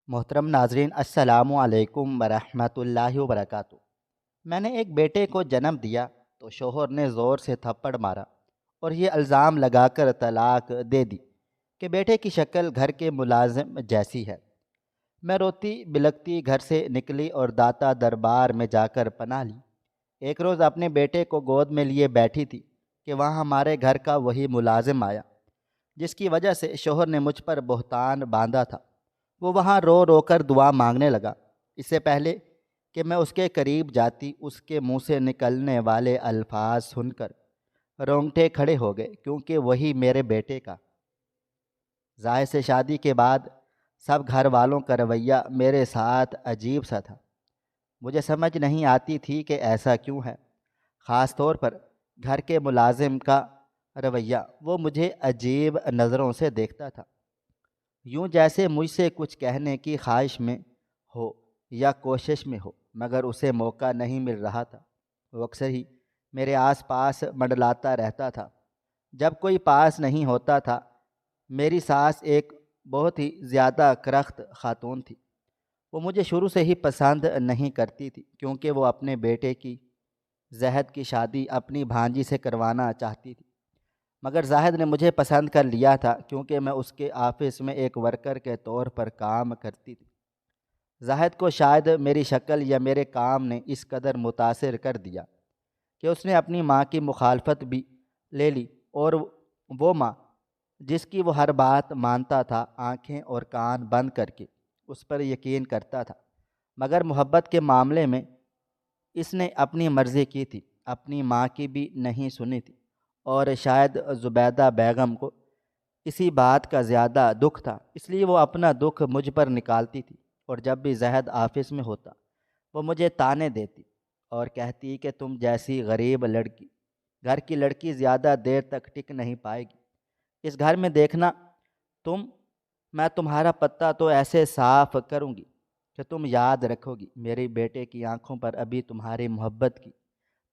محترم ناظرین، السلام علیکم ورحمۃ اللہ وبرکاتہ۔ میں نے ایک بیٹے کو جنم دیا تو شوہر نے زور سے تھپڑ مارا اور یہ الزام لگا کر طلاق دے دی کہ بیٹے کی شکل گھر کے ملازم جیسی ہے۔ میں روتی بلکتی گھر سے نکلی اور داتا دربار میں جا کر پناہ لی۔ ایک روز اپنے بیٹے کو گود میں لیے بیٹھی تھی کہ وہاں ہمارے گھر کا وہی ملازم آیا جس کی وجہ سے شوہر نے مجھ پر بہتان باندھا تھا۔ وہ وہاں رو رو کر دعا مانگنے لگا۔ اس سے پہلے کہ میں اس کے قریب جاتی، اس کے منہ سے نکلنے والے الفاظ سن کر رونگٹے کھڑے ہو گئے، کیونکہ وہی میرے بیٹے کا۔ ظاہر سے شادی کے بعد سب گھر والوں کا رویہ میرے ساتھ عجیب سا تھا۔ مجھے سمجھ نہیں آتی تھی کہ ایسا کیوں ہے۔ خاص طور پر گھر کے ملازم کا رویہ، وہ مجھے عجیب نظروں سے دیکھتا تھا، یوں جیسے مجھ سے کچھ کہنے کی خواہش میں ہو یا کوشش میں ہو، مگر اسے موقع نہیں مل رہا تھا۔ وہ اکثر ہی میرے آس پاس منڈلاتا رہتا تھا۔ جب کوئی پاس نہیں ہوتا تھا، میری ساس ایک بہت ہی زیادہ کرخت خاتون تھی۔ وہ مجھے شروع سے ہی پسند نہیں کرتی تھی، کیونکہ وہ اپنے بیٹے کی زہد کی شادی اپنی بھانجی سے کروانا چاہتی تھی، مگر زاہد نے مجھے پسند کر لیا تھا کیونکہ میں اس کے آفس میں ایک ورکر کے طور پر کام کرتی تھی۔ زاہد کو شاید میری شکل یا میرے کام نے اس قدر متاثر کر دیا کہ اس نے اپنی ماں کی مخالفت بھی لے لی، اور وہ ماں جس کی وہ ہر بات مانتا تھا، آنکھیں اور کان بند کر کے اس پر یقین کرتا تھا، مگر محبت کے معاملے میں اس نے اپنی مرضی کی تھی، اپنی ماں کی بھی نہیں سنی تھی۔ اور شاید زبیدہ بیگم کو اسی بات کا زیادہ دکھ تھا، اس لیے وہ اپنا دکھ مجھ پر نکالتی تھی، اور جب بھی زہد آفس میں ہوتا وہ مجھے طعنے دیتی اور کہتی کہ تم جیسی غریب لڑکی، گھر کی لڑکی زیادہ دیر تک ٹک نہیں پائے گی، اس گھر میں دیکھنا میں تمہارا پتہ تو ایسے صاف کروں گی کہ تم یاد رکھو گی میرے بیٹے کی آنکھوں پر ابھی تمہاری محبت کی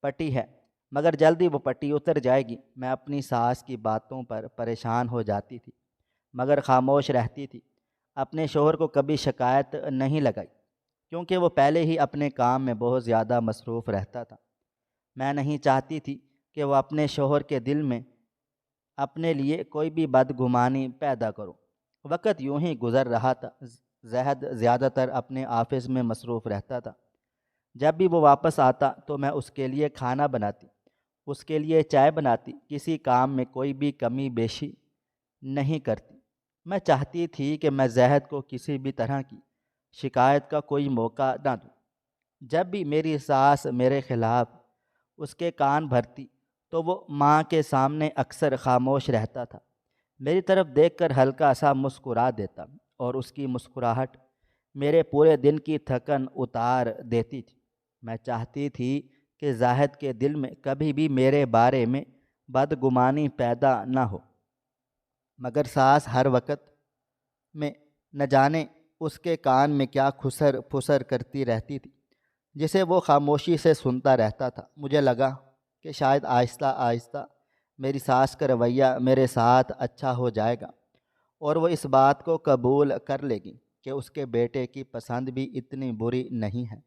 پٹی ہے، مگر جلدی وہ پٹی اتر جائے گی۔ میں اپنی ساس کی باتوں پر پریشان ہو جاتی تھی، مگر خاموش رہتی تھی۔ اپنے شوہر کو کبھی شکایت نہیں لگائی، کیونکہ وہ پہلے ہی اپنے کام میں بہت زیادہ مصروف رہتا تھا۔ میں نہیں چاہتی تھی کہ وہ اپنے شوہر کے دل میں اپنے لیے کوئی بھی بدگمانی پیدا کرو۔ وقت یوں ہی گزر رہا تھا۔ زہد زیادہ تر اپنے آفس میں مصروف رہتا تھا۔ جب بھی وہ واپس آتا تو میں اس کے لیے کھانا بناتی، اس کے لیے چائے بناتی، کسی کام میں کوئی بھی کمی بیشی نہیں کرتی۔ میں چاہتی تھی کہ میں زہد کو کسی بھی طرح کی شکایت کا کوئی موقع نہ دوں۔ جب بھی میری ساس میرے خلاف اس کے کان بھرتی تو وہ ماں کے سامنے اکثر خاموش رہتا تھا، میری طرف دیکھ کر ہلکا سا مسکرا دیتا، اور اس کی مسکراہٹ میرے پورے دن کی تھکن اتار دیتی تھی۔ میں چاہتی تھی کہ زاہد کے دل میں کبھی بھی میرے بارے میں بدگمانی پیدا نہ ہو، مگر ساس ہر وقت میں نہ جانے اس کے کان میں کیا خسر پھسر کرتی رہتی تھی، جسے وہ خاموشی سے سنتا رہتا تھا۔ مجھے لگا کہ شاید آہستہ آہستہ میری ساس کا رویہ میرے ساتھ اچھا ہو جائے گا، اور وہ اس بات کو قبول کر لے گی کہ اس کے بیٹے کی پسند بھی اتنی بری نہیں ہے۔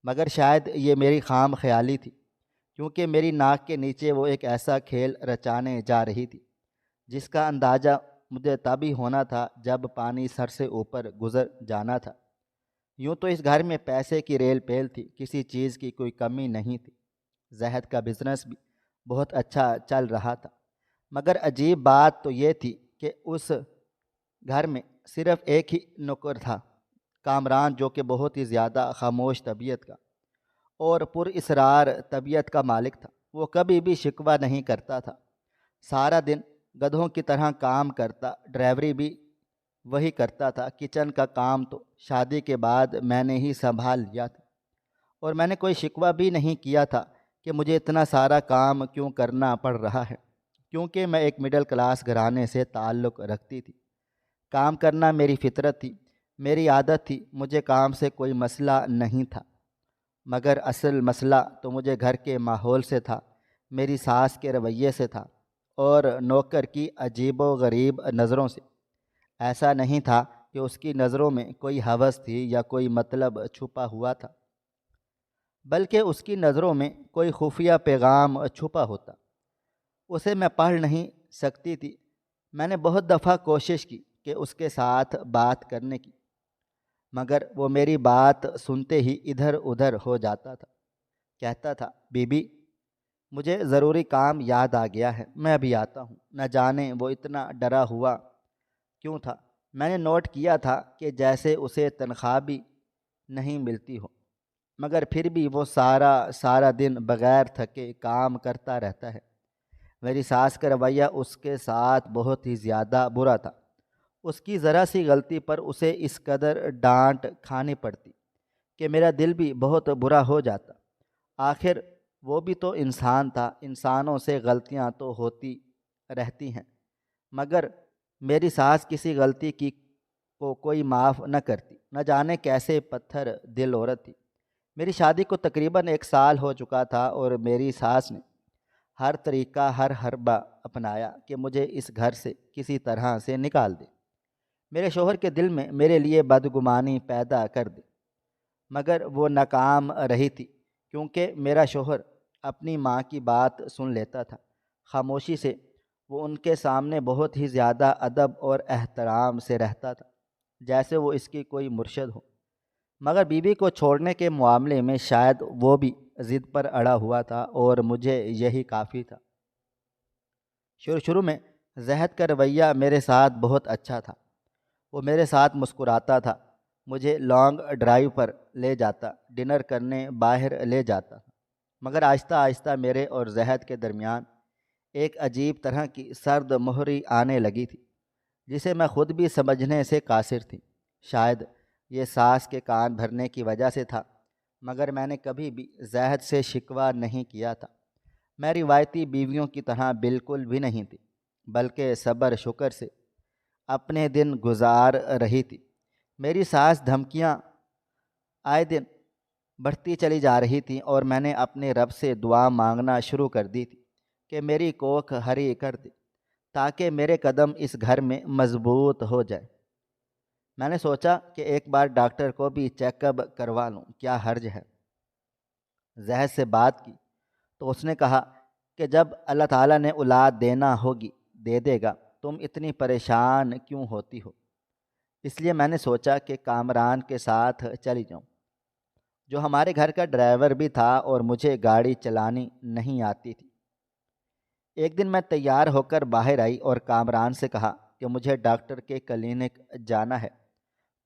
مگر شاید یہ میری خام خیالی تھی، کیونکہ میری ناک کے نیچے وہ ایک ایسا کھیل رچانے جا رہی تھی جس کا اندازہ مجھے تب ہی ہونا تھا جب پانی سر سے اوپر گزر جانا تھا۔ یوں تو اس گھر میں پیسے کی ریل پیل تھی، کسی چیز کی کوئی کمی نہیں تھی۔ زہد کا بزنس بھی بہت اچھا چل رہا تھا، مگر عجیب بات تو یہ تھی کہ اس گھر میں صرف ایک ہی نوکر تھا، کامران، جو کہ بہت ہی زیادہ خاموش طبیعت کا اور پر اسرار طبیعت کا مالک تھا۔ وہ کبھی بھی شکوہ نہیں کرتا تھا، سارا دن گدھوں کی طرح کام کرتا، ڈرائیوری بھی وہی کرتا تھا۔ کچن کا کام تو شادی کے بعد میں نے ہی سنبھال لیا تھا، اور میں نے کوئی شکوہ بھی نہیں کیا تھا کہ مجھے اتنا سارا کام کیوں کرنا پڑ رہا ہے، کیونکہ میں ایک مڈل کلاس گھرانے سے تعلق رکھتی تھی۔ کام کرنا میری فطرت تھی، میری عادت تھی، مجھے کام سے کوئی مسئلہ نہیں تھا، مگر اصل مسئلہ تو مجھے گھر کے ماحول سے تھا، میری ساس کے رویے سے تھا، اور نوکر کی عجیب و غریب نظروں سے۔ ایسا نہیں تھا کہ اس کی نظروں میں کوئی ہوس تھی یا کوئی مطلب چھپا ہوا تھا، بلکہ اس کی نظروں میں کوئی خفیہ پیغام چھپا ہوتا۔ اسے میں پڑھ نہیں سکتی تھی۔ میں نے بہت دفعہ کوشش کی کہ اس کے ساتھ بات کرنے کی، مگر وہ میری بات سنتے ہی ادھر ادھر ہو جاتا تھا۔ کہتا تھا، بی بی مجھے ضروری کام یاد آ گیا ہے، میں ابھی آتا ہوں۔ نہ جانے وہ اتنا ڈرا ہوا کیوں تھا۔ میں نے نوٹ کیا تھا کہ جیسے اسے تنخواہ بھی نہیں ملتی ہو، مگر پھر بھی وہ سارا دن بغیر تھکے کام کرتا رہتا ہے۔ میری ساس کا رویہ اس کے ساتھ بہت ہی زیادہ برا تھا۔ اس کی ذرا سی غلطی پر اسے اس قدر ڈانٹ کھانی پڑتی کہ میرا دل بھی بہت برا ہو جاتا۔ آخر وہ بھی تو انسان تھا، انسانوں سے غلطیاں تو ہوتی رہتی ہیں، مگر میری ساس کسی غلطی کی کو کوئی معاف نہ کرتی۔ نہ جانے کیسے پتھر دل عورت تھی۔ میری شادی کو تقریباً 1 سال ہو چکا تھا اور میری ساس نے ہر طریقہ ہر حربہ اپنایا کہ مجھے اس گھر سے کسی طرح سے نکال دے، میرے شوہر کے دل میں میرے لیے بدگمانی پیدا کر دے، مگر وہ ناکام رہی تھی، کیونکہ میرا شوہر اپنی ماں کی بات سن لیتا تھا۔ خاموشی سے وہ ان کے سامنے بہت ہی زیادہ ادب اور احترام سے رہتا تھا، جیسے وہ اس کی کوئی مرشد ہو۔ مگر بیوی کو چھوڑنے کے معاملے میں شاید وہ بھی ضد پر اڑا ہوا تھا اور مجھے یہی کافی تھا۔ شروع میں زہد کا رویہ میرے ساتھ بہت اچھا تھا۔ وہ میرے ساتھ مسکراتا تھا، مجھے لانگ ڈرائیو پر لے جاتا، ڈنر کرنے باہر لے جاتا، مگر آہستہ آہستہ میرے اور زہد کے درمیان ایک عجیب طرح کی سرد مہری آنے لگی تھی، جسے میں خود بھی سمجھنے سے قاصر تھی۔ شاید یہ ساس کے کان بھرنے کی وجہ سے تھا، مگر میں نے کبھی بھی زہد سے شکوہ نہیں کیا تھا۔ میں روایتی بیویوں کی طرح بالکل بھی نہیں تھی، بلکہ صبر شکر سے اپنے دن گزار رہی تھی۔ میری ساس دھمکیاں آئے دن بڑھتی چلی جا رہی تھیں اور میں نے اپنے رب سے دعا مانگنا شروع کر دی تھی کہ میری کوکھ ہری کر دے تاکہ میرے قدم اس گھر میں مضبوط ہو جائے۔ میں نے سوچا کہ ایک بار ڈاکٹر کو بھی چیک اپ کروا لوں، کیا حرج ہے۔ زہد سے بات کی تو اس نے کہا کہ جب اللہ تعالیٰ نے اولاد دینا ہوگی دے دے گا، تم اتنی پریشان کیوں ہوتی ہو۔ اس لیے میں نے سوچا کہ کامران کے ساتھ چلی جاؤں، جو ہمارے گھر کا ڈرائیور بھی تھا اور مجھے گاڑی چلانی نہیں آتی تھی۔ ایک دن میں تیار ہو کر باہر آئی اور کامران سے کہا کہ مجھے ڈاکٹر کے کلینک جانا ہے،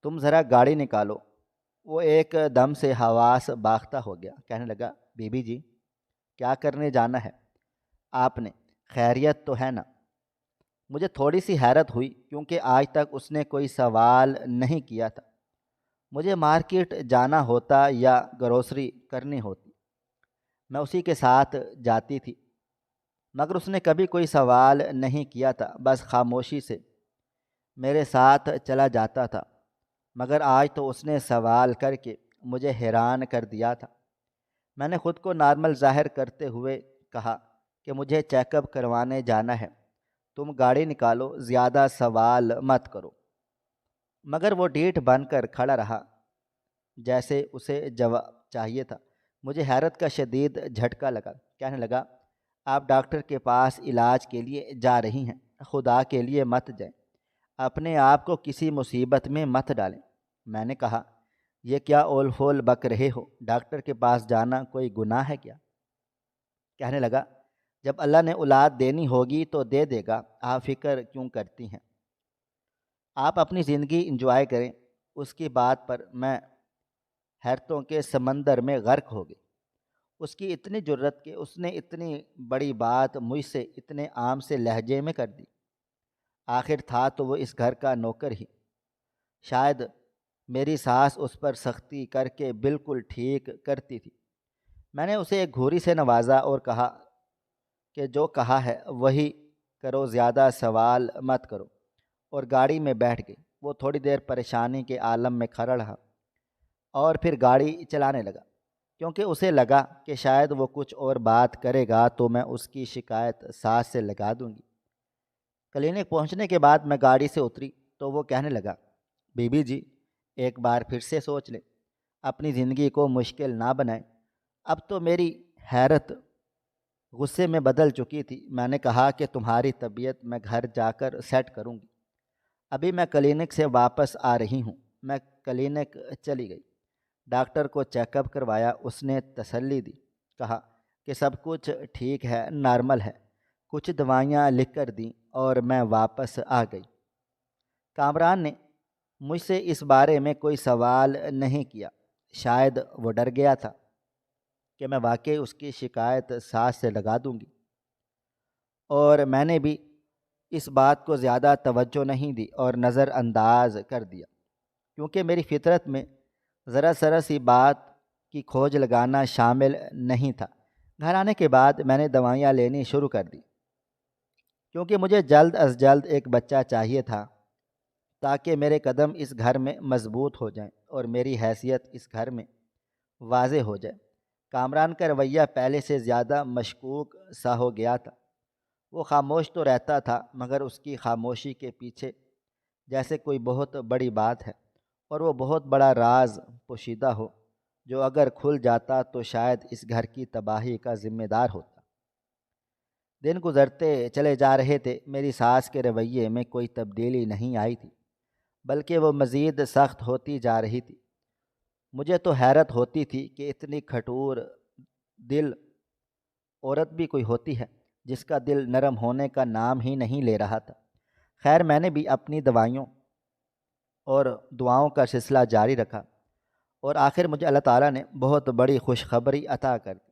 تم ذرا گاڑی نکالو۔ وہ ایک دم سے حواس باختہ ہو گیا، کہنے لگا، بی بی جی کیا کرنے جانا ہے آپ نے، خیریت تو ہے نا؟ مجھے تھوڑی سی حیرت ہوئی، کیونکہ آج تک اس نے کوئی سوال نہیں کیا تھا۔ مجھے مارکیٹ جانا ہوتا یا گروسری کرنی ہوتی، میں اسی کے ساتھ جاتی تھی، مگر اس نے کبھی کوئی سوال نہیں کیا تھا، بس خاموشی سے میرے ساتھ چلا جاتا تھا۔ مگر آج تو اس نے سوال کر کے مجھے حیران کر دیا تھا۔ میں نے خود کو نارمل ظاہر کرتے ہوئے کہا کہ مجھے چیک اپ کروانے جانا ہے، تم گاڑی نکالو، زیادہ سوال مت کرو۔ مگر وہ ڈیٹھ بن کر کھڑا رہا، جیسے اسے جواب چاہیے تھا۔ مجھے حیرت کا شدید جھٹکا لگا، کہنے لگا، آپ ڈاکٹر کے پاس علاج کے لیے جا رہی ہیں، خدا کے لیے مت جائیں، اپنے آپ کو کسی مصیبت میں مت ڈالیں۔ میں نے کہا، یہ کیا اول فول بک رہے ہو، ڈاکٹر کے پاس جانا کوئی گناہ ہے کیا؟ کہنے لگا، جب اللہ نے اولاد دینی ہوگی تو دے دے گا، آپ فکر کیوں کرتی ہیں؟ آپ اپنی زندگی انجوائے کریں۔ اس کی بات پر میں حیرتوں کے سمندر میں غرق ہو گئی۔ اس کی اتنی جرت کہ اس نے اتنی بڑی بات مجھ سے اتنے عام سے لہجے میں کر دی۔ آخر تھا تو وہ اس گھر کا نوکر ہی۔ شاید میری ساس اس پر سختی کر کے بالکل ٹھیک کرتی تھی۔ میں نے اسے ایک گھوری سے نوازا اور کہا کہ جو کہا ہے وہی کرو، زیادہ سوال مت کرو، اور گاڑی میں بیٹھ گئی۔ وہ تھوڑی دیر پریشانی کے عالم میں کھڑا رہا اور پھر گاڑی چلانے لگا، کیونکہ اسے لگا کہ شاید وہ کچھ اور بات کرے گا تو میں اس کی شکایت ساس سے لگا دوں گی۔ کلینک پہنچنے کے بعد میں گاڑی سے اتری تو وہ کہنے لگا، بیوی جی، ایک بار پھر سے سوچ لیں، اپنی زندگی کو مشکل نہ بنائیں۔ اب تو میری حیرت غصے میں بدل چکی تھی۔ میں نے کہا کہ تمہاری طبیعت میں گھر جا کر سیٹ کروں گی، ابھی میں کلینک سے واپس آ رہی ہوں۔ میں کلینک چلی گئی، ڈاکٹر کو چیک اپ کروایا۔ اس نے تسلی دی، کہا کہ سب کچھ ٹھیک ہے، نارمل ہے۔ کچھ دوائیاں لکھ کر دیں اور میں واپس آ گئی۔ کامران نے مجھ سے اس بارے میں کوئی سوال نہیں کیا، شاید وہ ڈر گیا تھا کہ میں واقعی اس کی شکایت ساس سے لگا دوں گی، اور میں نے بھی اس بات کو زیادہ توجہ نہیں دی اور نظر انداز کر دیا، کیونکہ میری فطرت میں ذرا سی بات کی کھوج لگانا شامل نہیں تھا۔ گھر آنے کے بعد میں نے دوائیاں لینی شروع کر دی، کیونکہ مجھے جلد از جلد ایک بچہ چاہیے تھا، تاکہ میرے قدم اس گھر میں مضبوط ہو جائیں اور میری حیثیت اس گھر میں واضح ہو جائے۔ کامران کا رویہ پہلے سے زیادہ مشکوک سا ہو گیا تھا۔ وہ خاموش تو رہتا تھا، مگر اس کی خاموشی کے پیچھے جیسے کوئی بہت بڑی بات ہے، اور وہ بہت بڑا راز پوشیدہ ہو، جو اگر کھل جاتا تو شاید اس گھر کی تباہی کا ذمہ دار ہوتا۔ دن گزرتے چلے جا رہے تھے، میری ساس کے رویے میں کوئی تبدیلی نہیں آئی تھی، بلکہ وہ مزید سخت ہوتی جا رہی تھی۔ مجھے تو حیرت ہوتی تھی کہ اتنی کھٹور دل عورت بھی کوئی ہوتی ہے، جس کا دل نرم ہونے کا نام ہی نہیں لے رہا تھا۔ خیر، میں نے بھی اپنی دوائیوں اور دعاؤں کا سلسلہ جاری رکھا، اور آخر مجھے اللہ تعالیٰ نے بہت بڑی خوشخبری عطا کر دی۔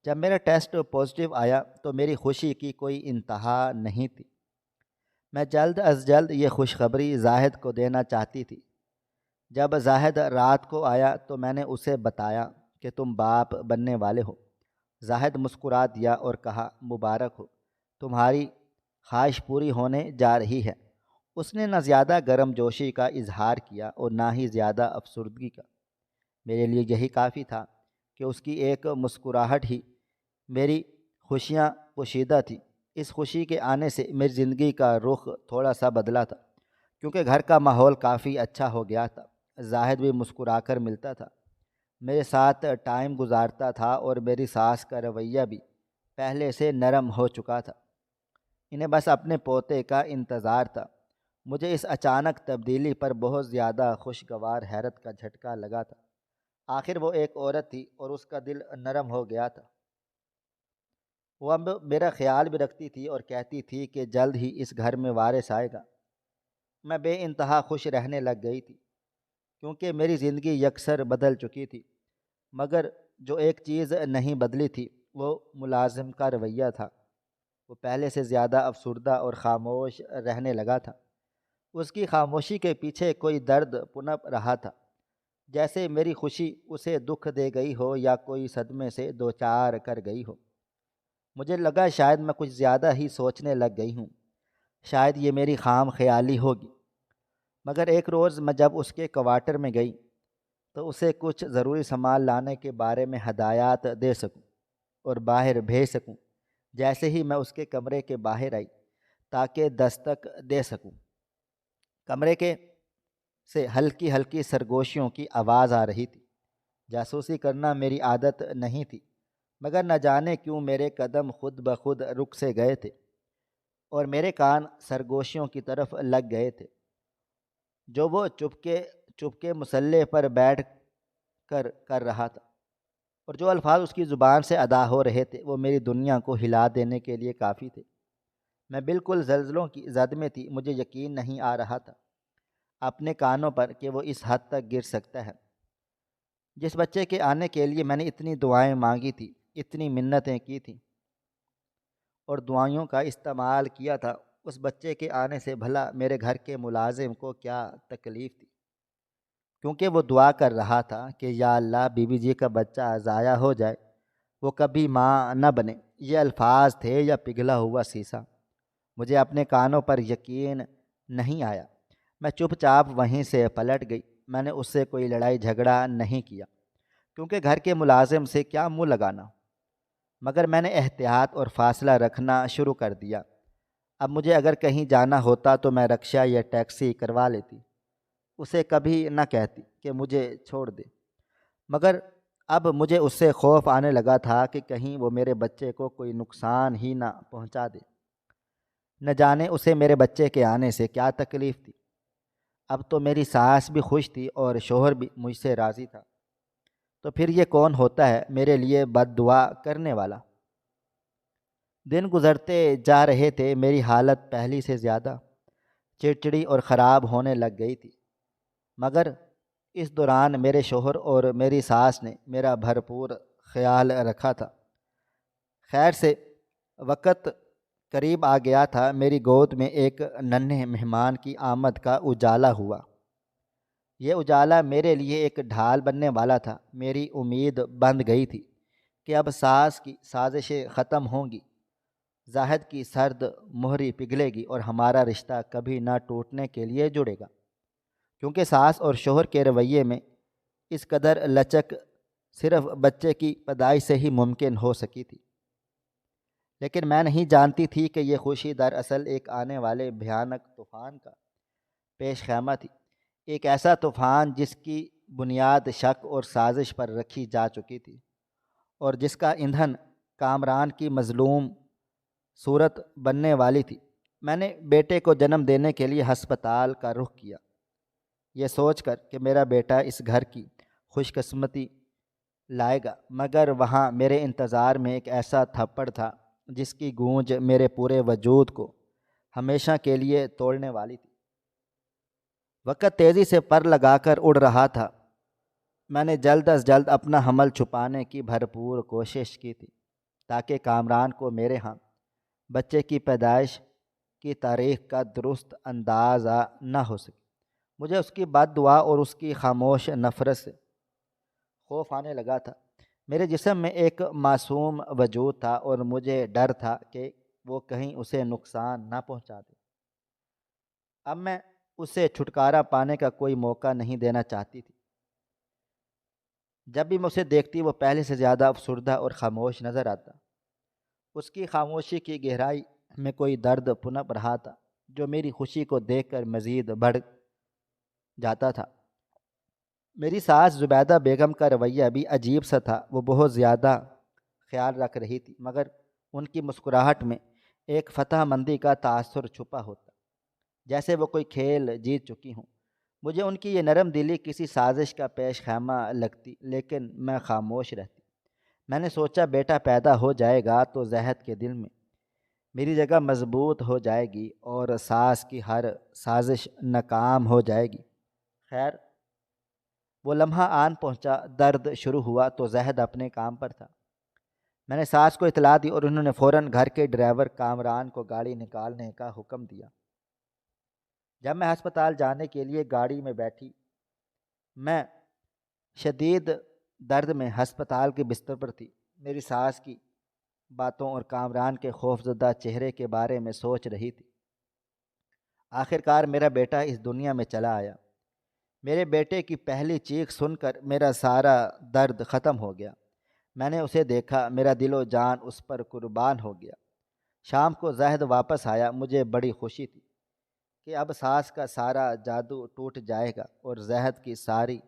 جب میرا ٹیسٹ پازیٹیو آیا تو میری خوشی کی کوئی انتہا نہیں تھی۔ میں جلد از جلد یہ خوشخبری زاہد کو دینا چاہتی تھی۔ جب زاہد رات کو آیا تو میں نے اسے بتایا کہ تم باپ بننے والے ہو۔ زاہد مسکرا دیا اور کہا، مبارک ہو، تمہاری خواہش پوری ہونے جا رہی ہے۔ اس نے نہ زیادہ گرم جوشی کا اظہار کیا اور نہ ہی زیادہ افسردگی کا۔ میرے لیے یہی کافی تھا کہ اس کی ایک مسکراہٹ ہی میری خوشیاں پوشیدہ تھی۔ اس خوشی کے آنے سے میری زندگی کا رخ تھوڑا سا بدلا تھا، کیونکہ گھر کا ماحول کافی اچھا ہو گیا تھا۔ زاہد بھی مسکرا کر ملتا تھا، میرے ساتھ ٹائم گزارتا تھا، اور میری ساس کا رویہ بھی پہلے سے نرم ہو چکا تھا۔ انہیں بس اپنے پوتے کا انتظار تھا۔ مجھے اس اچانک تبدیلی پر بہت زیادہ خوشگوار حیرت کا جھٹکا لگا تھا۔ آخر وہ ایک عورت تھی اور اس کا دل نرم ہو گیا تھا۔ وہ اب میرا خیال بھی رکھتی تھی اور کہتی تھی کہ جلد ہی اس گھر میں وارث آئے گا۔ میں بے انتہا خوش رہنے لگ گئی تھی، کیونکہ میری زندگی یکسر بدل چکی تھی، مگر جو ایک چیز نہیں بدلی تھی وہ ملازم کا رویہ تھا۔ وہ پہلے سے زیادہ افسردہ اور خاموش رہنے لگا تھا۔ اس کی خاموشی کے پیچھے کوئی درد پنپ رہا تھا، جیسے میری خوشی اسے دکھ دے گئی ہو یا کوئی صدمے سے دوچار کر گئی ہو۔ مجھے لگا شاید میں کچھ زیادہ ہی سوچنے لگ گئی ہوں، شاید یہ میری خام خیالی ہوگی۔ مگر ایک روز میں جب اس کے کوارٹر میں گئی تو اسے کچھ ضروری سامان لانے کے بارے میں ہدایات دے سکوں اور باہر بھیج سکوں، جیسے ہی میں اس کے کمرے کے باہر آئی تاکہ دستک دے سکوں، کمرے کے سے ہلکی ہلکی سرگوشیوں کی آواز آ رہی تھی۔ جاسوسی کرنا میری عادت نہیں تھی، مگر نہ جانے کیوں میرے قدم خود بخود رک سے گئے تھے، اور میرے کان سرگوشیوں کی طرف لگ گئے تھے، جو وہ چپکے مسلح پر بیٹھ کر رہا تھا، اور جو الفاظ اس کی زبان سے ادا ہو رہے تھے وہ میری دنیا کو ہلا دینے کے لیے کافی تھے۔ میں بالکل زلزلوں کی زد میں تھی۔ مجھے یقین نہیں آ رہا تھا اپنے کانوں پر کہ وہ اس حد تک گر سکتا ہے۔ جس بچے کے آنے کے لیے میں نے اتنی دعائیں مانگی تھی، اتنی منتیں کی تھیں اور دعائیوں کا استعمال کیا تھا، اس بچے کے آنے سے بھلا میرے گھر کے ملازم کو کیا تکلیف تھی، کیونکہ وہ دعا کر رہا تھا کہ یا اللہ بیوی جی کا بچہ ضائع ہو جائے، وہ کبھی ماں نہ بنے۔ یہ الفاظ تھے یا پگھلا ہوا سیسا؟ مجھے اپنے کانوں پر یقین نہیں آیا۔ میں چپ چاپ وہیں سے پلٹ گئی۔ میں نے اس سے کوئی لڑائی جھگڑا نہیں کیا، کیونکہ گھر کے ملازم سے کیا منہ لگانا، مگر میں نے احتیاط اور فاصلہ رکھنا شروع کر دیا۔ اب مجھے اگر کہیں جانا ہوتا تو میں رکشہ یا ٹیکسی کروا لیتی، اسے کبھی نہ کہتی کہ مجھے چھوڑ دے، مگر اب مجھے اس سے خوف آنے لگا تھا کہ کہیں وہ میرے بچے کو کوئی نقصان ہی نہ پہنچا دے۔ نہ جانے اسے میرے بچے کے آنے سے کیا تکلیف تھی۔ اب تو میری ساس بھی خوش تھی اور شوہر بھی مجھ سے راضی تھا، تو پھر یہ کون ہوتا ہے میرے لیے بد دعا کرنے والا؟ دن گزرتے جا رہے تھے، میری حالت پہلی سے زیادہ چڑچڑی اور خراب ہونے لگ گئی تھی، مگر اس دوران میرے شوہر اور میری ساس نے میرا بھرپور خیال رکھا تھا۔ خیر سے وقت قریب آ گیا تھا، میری گود میں ایک ننھے مہمان کی آمد کا اجالا ہوا۔ یہ اجالا میرے لیے ایک ڈھال بننے والا تھا۔ میری امید بندھ گئی تھی کہ اب ساس کی سازشیں ختم ہوں گی، زاہد کی سرد مہری پگھلے گی اور ہمارا رشتہ کبھی نہ ٹوٹنے کے لیے جڑے گا، کیونکہ ساس اور شوہر کے رویے میں اس قدر لچک صرف بچے کی پیدائش سے ہی ممکن ہو سکی تھی۔ لیکن میں نہیں جانتی تھی کہ یہ خوشی دراصل ایک آنے والے بھیانک طوفان کا پیش خیمہ تھی، ایک ایسا طوفان جس کی بنیاد شک اور سازش پر رکھی جا چکی تھی اور جس کا ایندھن کامران کی مظلوم صورت بننے والی تھی۔ میں نے بیٹے کو جنم دینے کے لیے ہسپتال کا رخ کیا، یہ سوچ کر کہ میرا بیٹا اس گھر کی خوش قسمتی لائے گا، مگر وہاں میرے انتظار میں ایک ایسا تھپڑ تھا جس کی گونج میرے پورے وجود کو ہمیشہ کے لیے توڑنے والی تھی۔ وقت تیزی سے پر لگا کر اڑ رہا تھا۔ میں نے جلد از جلد اپنا حمل چھپانے کی بھرپور کوشش کی تھی تاکہ کامران کو میرے ہاں بچے کی پیدائش کی تاریخ کا درست اندازہ نہ ہو سکے۔ مجھے اس کی بد دعا اور اس کی خاموش نفرت سے خوف آنے لگا تھا۔ میرے جسم میں ایک معصوم وجود تھا اور مجھے ڈر تھا کہ وہ کہیں اسے نقصان نہ پہنچا دے۔ اب میں اسے چھٹکارا پانے کا کوئی موقع نہیں دینا چاہتی تھی۔ جب بھی میں اسے دیکھتی وہ پہلے سے زیادہ افسردہ اور خاموش نظر آتا۔ اس کی خاموشی کی گہرائی میں کوئی درد پنپ رہا تھا جو میری خوشی کو دیکھ کر مزید بڑھ جاتا تھا۔ میری ساس زبیدہ بیگم کا رویہ بھی عجیب سا تھا، وہ بہت زیادہ خیال رکھ رہی تھی، مگر ان کی مسکراہٹ میں ایک فتح مندی کا تاثر چھپا ہوتا، جیسے وہ کوئی کھیل جیت چکی ہوں۔ مجھے ان کی یہ نرم دلی کسی سازش کا پیش خیمہ لگتی، لیکن میں خاموش رہتی۔ میں نے سوچا بیٹا پیدا ہو جائے گا تو زہد کے دل میں میری جگہ مضبوط ہو جائے گی اور ساس کی ہر سازش ناکام ہو جائے گی۔ خیر وہ لمحہ آن پہنچا، درد شروع ہوا تو زہد اپنے کام پر تھا۔ میں نے ساس کو اطلاع دی اور انہوں نے فوراً گھر کے ڈرائیور کامران کو گاڑی نکالنے کا حکم دیا۔ جب میں ہسپتال جانے کے لیے گاڑی میں بیٹھی، میں شدید درد میں ہسپتال کے بستر پر تھی، میری ساس کی باتوں اور کامران کے خوفزدہ چہرے کے بارے میں سوچ رہی تھی۔ آخرکار میرا بیٹا اس دنیا میں چلا آیا۔ میرے بیٹے کی پہلی چیخ سن کر میرا سارا درد ختم ہو گیا۔ میں نے اسے دیکھا، میرا دل و جان اس پر قربان ہو گیا۔ شام کو زاہد واپس آیا، مجھے بڑی خوشی تھی کہ اب ساس کا سارا جادو ٹوٹ جائے گا اور زاہد کی ساری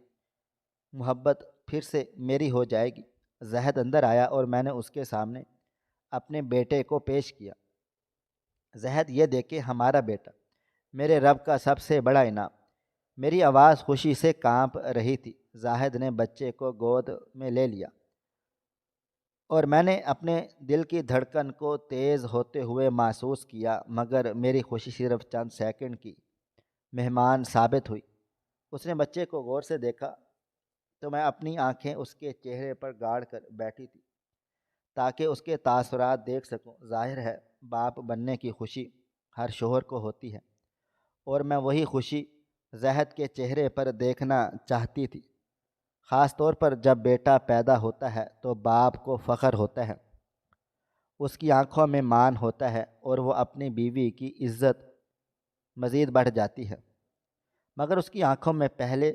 محبت پھر سے میری ہو جائے گی۔ زاہد اندر آیا اور میں نے اس کے سامنے اپنے بیٹے کو پیش کیا۔ زاہد یہ دیکھے ہمارا بیٹا، میرے رب کا سب سے بڑا انعام۔ میری آواز خوشی سے کانپ رہی تھی۔ زاہد نے بچے کو گود میں لے لیا اور میں نے اپنے دل کی دھڑکن کو تیز ہوتے ہوئے محسوس کیا، مگر میری خوشی صرف چند سیکنڈ کی مہمان ثابت ہوئی۔ اس نے بچے کو غور سے دیکھا تو میں اپنی آنکھیں اس کے چہرے پر گاڑ کر بیٹھی تھی تاکہ اس کے تاثرات دیکھ سکوں۔ ظاہر ہے باپ بننے کی خوشی ہر شوہر کو ہوتی ہے اور میں وہی خوشی زاہد کے چہرے پر دیکھنا چاہتی تھی، خاص طور پر جب بیٹا پیدا ہوتا ہے تو باپ کو فخر ہوتا ہے، اس کی آنکھوں میں مان ہوتا ہے اور وہ اپنی بیوی کی عزت مزید بڑھ جاتی ہے، مگر اس کی آنکھوں میں پہلے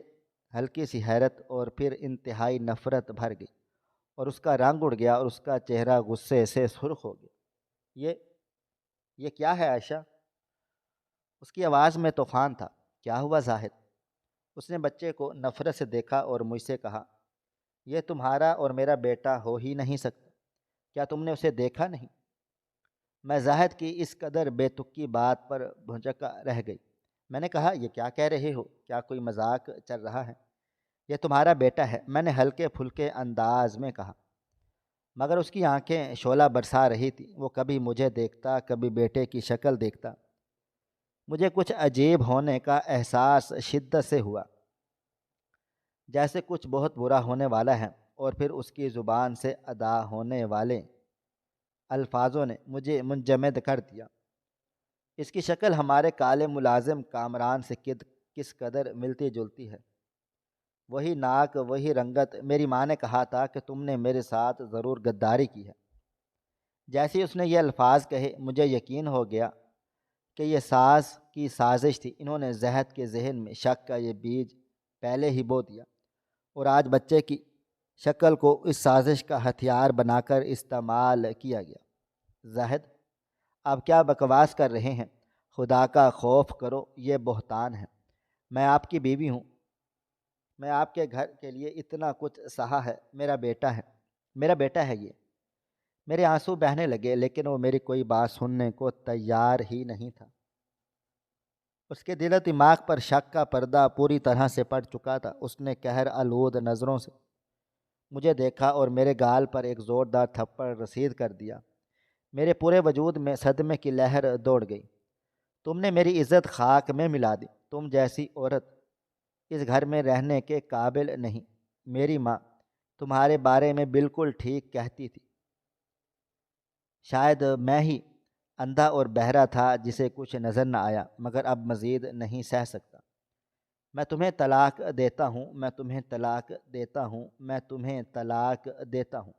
ہلکی سی حیرت اور پھر انتہائی نفرت بھر گئی اور اس کا رنگ اڑ گیا اور اس کا چہرہ غصے سے سرخ ہو گیا۔ یہ کیا ہے عائشہ؟ اس کی آواز میں طوفان تھا۔ کیا ہوا زاہد؟ اس نے بچے کو نفرت سے دیکھا اور مجھ سے کہا، یہ تمہارا اور میرا بیٹا ہو ہی نہیں سکتا، کیا تم نے اسے دیکھا نہیں؟ میں زاہد کی اس قدر بے تکی بات پر بھنجکا رہ گئی۔ میں نے کہا، یہ کیا کہہ رہے ہو؟ کیا کوئی مذاق چل رہا ہے؟ یہ تمہارا بیٹا ہے، میں نے ہلکے پھلکے انداز میں کہا، مگر اس کی آنکھیں شعلہ برسا رہی تھی۔ وہ کبھی مجھے دیکھتا، کبھی بیٹے کی شکل دیکھتا۔ مجھے کچھ عجیب ہونے کا احساس شدت سے ہوا، جیسے کچھ بہت برا ہونے والا ہے، اور پھر اس کی زبان سے ادا ہونے والے الفاظوں نے مجھے منجمد کر دیا۔ اس کی شکل ہمارے کالے ملازم کامران سے کس قدر ملتی جلتی ہے۔ وہی ناک، وہی رنگت۔ میری ماں نے کہا تھا کہ تم نے میرے ساتھ ضرور غداری کی ہے۔ جیسے ہی اس نے یہ الفاظ کہے، مجھے یقین ہو گیا کہ یہ ساز کی سازش تھی۔ انہوں نے زہد کے ذہن میں شک کا یہ بیج پہلے ہی بو دیا، اور آج بچے کی شکل کو اس سازش کا ہتھیار بنا کر استعمال کیا گیا۔ زاہد، آپ کیا بکواس کر رہے ہیں؟ خدا کا خوف کرو، یہ بہتان ہے۔ میں آپ کی بیوی ہوں، میں آپ کے گھر کے لیے اتنا کچھ سہا ہے۔ میرا بیٹا ہے یہ۔ میرے آنسو بہنے لگے، لیکن وہ میری کوئی بات سننے کو تیار ہی نہیں تھا۔ اس کے دل و دماغ پر شک کا پردہ پوری طرح سے پڑ چکا تھا۔ اس نے قہر آلود نظروں سے مجھے دیکھا اور میرے گال پر ایک زوردار تھپڑ رسید کر دیا۔ میرے پورے وجود میں صدمے کی لہر دوڑ گئی۔ تم نے میری عزت خاک میں ملا دی۔ تم جیسی عورت اس گھر میں رہنے کے قابل نہیں۔ میری ماں تمہارے بارے میں بالکل ٹھیک کہتی تھی۔ شاید میں ہی اندھا اور بہرا تھا جسے کچھ نظر نہ آیا، مگر اب مزید نہیں سہ سکتا۔ میں تمہیں طلاق دیتا ہوں، میں تمہیں طلاق دیتا ہوں، میں تمہیں طلاق دیتا ہوں۔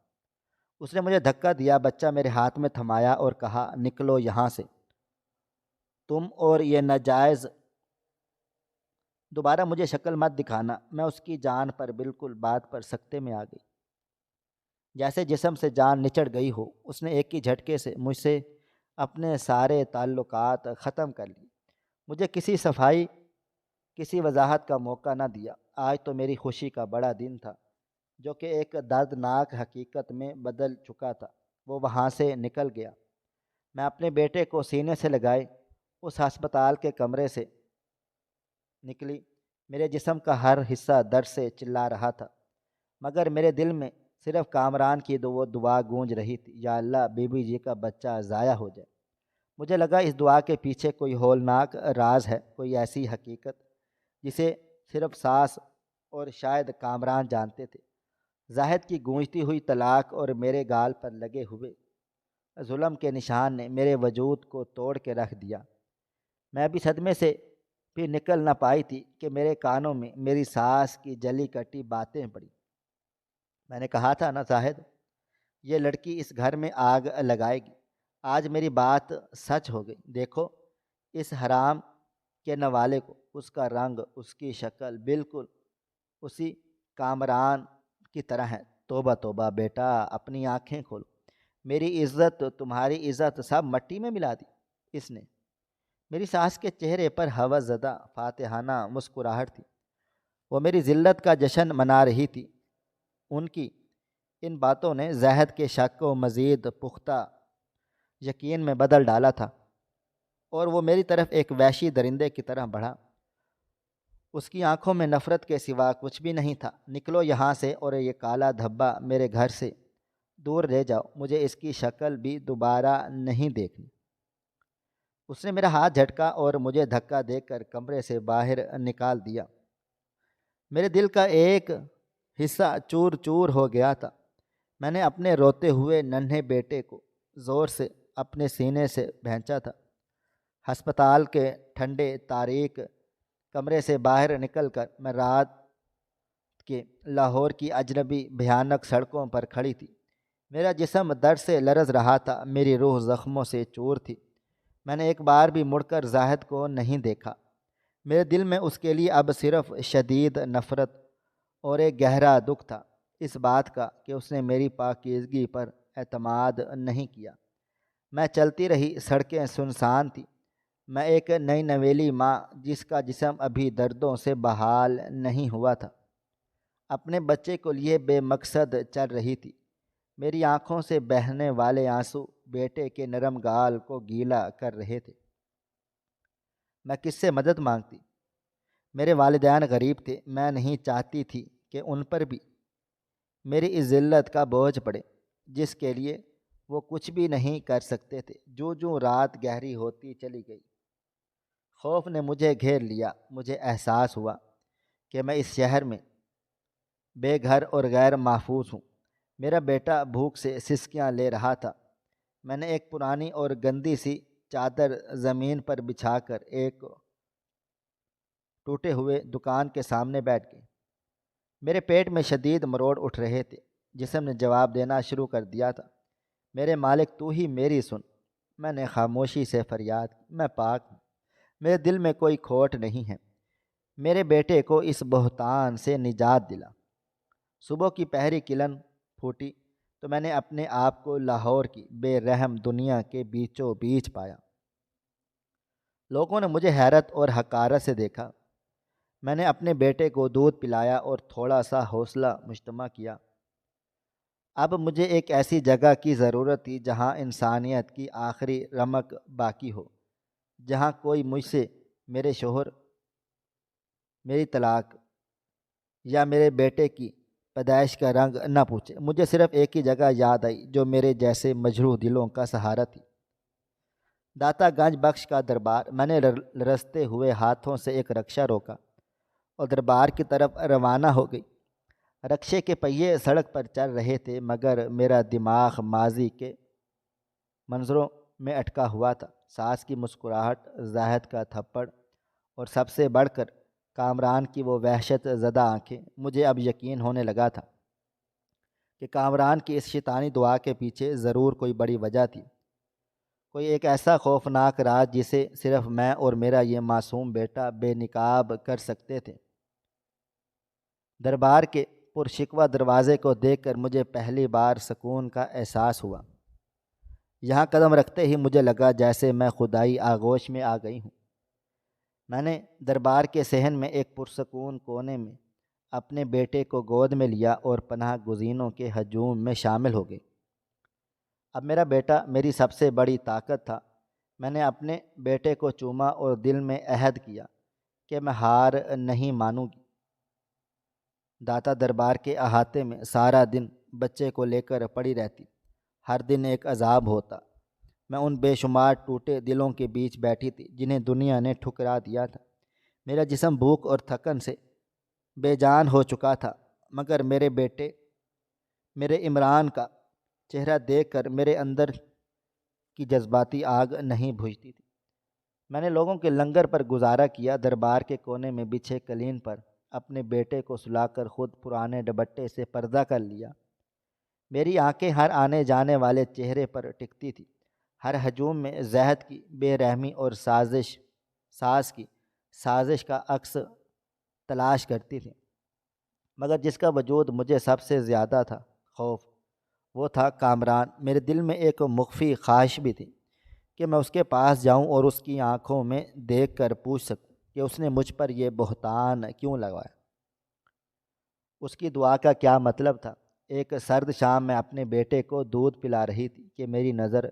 اس نے مجھے دھکا دیا، بچہ میرے ہاتھ میں تھمایا اور کہا، نکلو یہاں سے، تم اور یہ ناجائز۔ دوبارہ مجھے شکل مت دکھانا۔ میں اس کی جان پر بالکل بات پر سکتے میں آ گئی، جیسے جسم سے جان نچڑ گئی ہو۔ اس نے ایک ہی جھٹکے سے مجھ سے اپنے سارے تعلقات ختم کر لیے۔ مجھے کسی صفائی، کسی وضاحت کا موقع نہ دیا۔ آج تو میری خوشی کا بڑا دن تھا، جو کہ ایک دردناک حقیقت میں بدل چکا تھا۔ وہ وہاں سے نکل گیا۔ میں اپنے بیٹے کو سینے سے لگائے اس ہسپتال کے کمرے سے نکلی۔ میرے جسم کا ہر حصہ درد سے چلا رہا تھا، مگر میرے دل میں صرف کامران کی وہ دعا گونج رہی تھی، یا اللہ، بی بی جی کا بچہ ضائع ہو جائے۔ مجھے لگا اس دعا کے پیچھے کوئی ہولناک راز ہے، کوئی ایسی حقیقت جسے صرف ساس اور شاید کامران جانتے تھے۔ زاہد کی گونجتی ہوئی طلاق اور میرے گال پر لگے ہوئے ظلم کے نشان نے میرے وجود کو توڑ کے رکھ دیا۔ میں بھی صدمے سے پھر نکل نہ پائی تھی کہ میرے کانوں میں میری ساس کی جلی کٹی باتیں پڑی۔ میں نے کہا تھا نا زاہد، یہ لڑکی اس گھر میں آگ لگائے گی۔ آج میری بات سچ ہو گئی۔ دیکھو اس حرام کے نوالے کو، اس کا رنگ، اس کی شکل بالکل اسی کامران کی طرح ہے۔ توبہ توبہ بیٹا، اپنی آنکھیں کھولو۔ میری عزت، تمہاری عزت سب مٹی میں ملا دی اس نے۔ میری ساس کے چہرے پر ہوس زدہ فاتحانہ مسکراہٹ تھی۔ وہ میری ذلت کا جشن منا رہی تھی۔ ان کی ان باتوں نے زاہد کے شک کو مزید پختہ یقین میں بدل ڈالا تھا، اور وہ میری طرف ایک وحشی درندے کی طرح بڑھا۔ اس کی آنکھوں میں نفرت کے سوا کچھ بھی نہیں تھا۔ نکلو یہاں سے، اور یہ کالا دھبا میرے گھر سے دور لے جاؤ۔ مجھے اس کی شکل بھی دوبارہ نہیں دیکھنی۔ اس نے میرا ہاتھ جھٹکا اور مجھے دھکا دے کر کمرے سے باہر نکال دیا۔ میرے دل کا ایک حصہ چور چور ہو گیا تھا۔ میں نے اپنے روتے ہوئے ننھے بیٹے کو زور سے اپنے سینے سے بھینچا تھا۔ ہسپتال کے ٹھنڈے تاریک کمرے سے باہر نکل کر میں رات کے لاہور کی اجنبی بھیانک سڑکوں پر کھڑی تھی۔ میرا جسم درد سے لرز رہا تھا، میری روح زخموں سے چور تھی۔ میں نے ایک بار بھی مڑ کر زاہد کو نہیں دیکھا۔ میرے دل میں اس کے لیے اب صرف شدید نفرت اور ایک گہرا دکھ تھا، اس بات کا کہ اس نے میری پاکیزگی پر اعتماد نہیں کیا۔ میں چلتی رہی، سڑکیں سنسان تھیں، میں ایک نئی نویلی ماں جس کا جسم ابھی دردوں سے بحال نہیں ہوا تھا، اپنے بچے کو لیے بے مقصد چل رہی تھی۔ میری آنکھوں سے بہنے والے آنسو بیٹے کے نرم گال کو گیلا کر رہے تھے۔ میں کس سے مدد مانگتی؟ میرے والدین غریب تھے، میں نہیں چاہتی تھی کہ ان پر بھی میری اس ذلت کا بوجھ پڑے جس کے لیے وہ کچھ بھی نہیں کر سکتے تھے۔ جو رات گہری ہوتی چلی گئی، خوف نے مجھے گھیر لیا۔ مجھے احساس ہوا کہ میں اس شہر میں بے گھر اور غیر محفوظ ہوں۔ میرا بیٹا بھوک سے سسکیاں لے رہا تھا۔ میں نے ایک پرانی اور گندی سی چادر زمین پر بچھا کر ایک ٹوٹے ہوئے دکان کے سامنے بیٹھ گئی۔ میرے پیٹ میں شدید مروڑ اٹھ رہے تھے۔ جسم نے جواب دینا شروع کر دیا تھا، میرے مالک تو ہی میری سن۔ میں نے خاموشی سے فریاد کی، میں پاک ہوں، میرے دل میں کوئی کھوٹ نہیں ہے، میرے بیٹے کو اس بہتان سے نجات دلا۔ صبح کی پہلی کرن پھوٹی تو میں نے اپنے آپ کو لاہور کی بے رحم دنیا کے بیچوں بیچ پایا۔ لوگوں نے مجھے حیرت اور حقارت سے دیکھا۔ میں نے اپنے بیٹے کو دودھ پلایا اور تھوڑا سا حوصلہ مجتمع کیا۔ اب مجھے ایک ایسی جگہ کی ضرورت تھی جہاں انسانیت کی آخری رمق باقی ہو، جہاں کوئی مجھ سے میرے شوہر، میری طلاق یا میرے بیٹے کی پیدائش کا رنگ نہ پوچھے۔ مجھے صرف ایک ہی جگہ یاد آئی جو میرے جیسے مجروح دلوں کا سہارا تھی، داتا گنج بخش کا دربار۔ میں نے لرزتے ہوئے ہاتھوں سے ایک رکشہ روکا اور دربار کی طرف روانہ ہو گئی۔ رکشے کے پہیے سڑک پر چل رہے تھے مگر میرا دماغ ماضی کے منظروں میں اٹکا ہوا تھا۔ ساس کی مسکراہٹ، زاہد کا تھپڑ اور سب سے بڑھ کر کامران کی وہ وحشت زدہ آنکھیں۔ مجھے اب یقین ہونے لگا تھا کہ کامران کی اس شیطانی دعا کے پیچھے ضرور کوئی بڑی وجہ تھی، کوئی ایک ایسا خوفناک راز جسے صرف میں اور میرا یہ معصوم بیٹا بے نقاب کر سکتے تھے۔ دربار کے پرشکوہ دروازے کو دیکھ کر مجھے پہلی بار سکون کا احساس ہوا۔ یہاں قدم رکھتے ہی مجھے لگا جیسے میں خدائی آغوش میں آ گئی ہوں۔ میں نے دربار کے صحن میں ایک پرسکون کونے میں اپنے بیٹے کو گود میں لیا اور پناہ گزینوں کے ہجوم میں شامل ہو گئی۔ اب میرا بیٹا میری سب سے بڑی طاقت تھا۔ میں نے اپنے بیٹے کو چوما اور دل میں عہد کیا کہ میں ہار نہیں مانوں گی۔ داتا دربار کے احاطے میں سارا دن بچے کو لے کر پڑی رہتی، ہر دن ایک عذاب ہوتا۔ میں ان بے شمار ٹوٹے دلوں کے بیچ بیٹھی تھی جنہیں دنیا نے ٹھکرا دیا تھا۔ میرا جسم بھوک اور تھکن سے بے جان ہو چکا تھا مگر میرے بیٹے، میرے عمران کا چہرہ دیکھ کر میرے اندر کی جذباتی آگ نہیں بجھتی تھی۔ میں نے لوگوں کے لنگر پر گزارا کیا، دربار کے کونے میں بچھے قلین پر اپنے بیٹے کو سلا کر خود پرانے دوپٹے سے پردہ کر لیا۔ میری آنکھیں ہر آنے جانے والے چہرے پر ٹکتی تھی، ہر ہجوم میں زہد کی بے رحمی اور ساز کی سازش کا عکس تلاش کرتی تھی، مگر جس کا وجود مجھے سب سے زیادہ تھا خوف، وہ تھا کامران۔ میرے دل میں ایک مخفی خواہش بھی تھی کہ میں اس کے پاس جاؤں اور اس کی آنکھوں میں دیکھ کر پوچھ سکوں کہ اس نے مجھ پر یہ بہتان کیوں لگایا، اس کی دعا کا کیا مطلب تھا۔ ایک سرد شام میں اپنے بیٹے کو دودھ پلا رہی تھی کہ میری نظر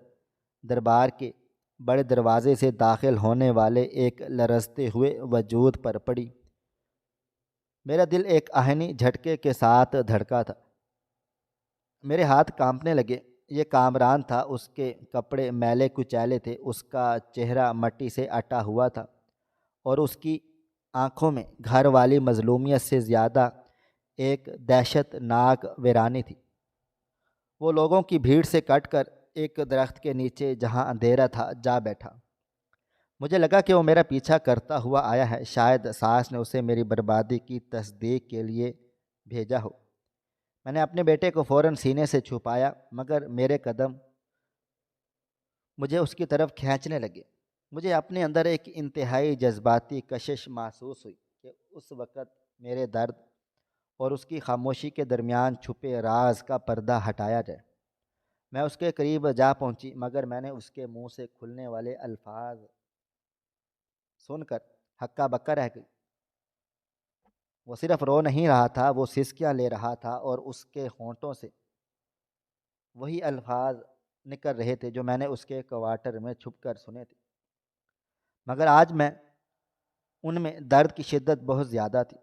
دربار کے بڑے دروازے سے داخل ہونے والے ایک لرزتے ہوئے وجود پر پڑی۔ میرا دل ایک آہنی جھٹکے کے ساتھ دھڑکا تھا، میرے ہاتھ کانپنے لگے۔ یہ کامران تھا، اس کے کپڑے میلے کچیلے تھے، اس کا چہرہ مٹی سے اٹا ہوا تھا اور اس کی آنکھوں میں گھر والی مظلومیت سے زیادہ ایک دہشت ناک ویرانی تھی۔ وہ لوگوں کی بھیڑ سے کٹ کر ایک درخت کے نیچے جہاں اندھیرا تھا جا بیٹھا۔ مجھے لگا کہ وہ میرا پیچھا کرتا ہوا آیا ہے، شاید ساس نے اسے میری بربادی کی تصدیق کے لیے بھیجا ہو۔ میں نے اپنے بیٹے کو فوراً سینے سے چھپایا مگر میرے قدم مجھے اس کی طرف کھینچنے لگے۔ مجھے اپنے اندر ایک انتہائی جذباتی کشش محسوس ہوئی کہ اس وقت میرے درد اور اس کی خاموشی کے درمیان چھپے راز کا پردہ ہٹایا جائے۔ میں اس کے قریب جا پہنچی مگر میں نے اس کے منہ سے کھلنے والے الفاظ سن کر ہکا بکا رہ گئی۔ وہ صرف رو نہیں رہا تھا، وہ سسکیاں لے رہا تھا، اور اس کے ہونٹوں سے وہی الفاظ نکل رہے تھے جو میں نے اس کے کوارٹر میں چھپ کر سنے تھے، مگر آج میں ان میں درد کی شدت بہت زیادہ تھی۔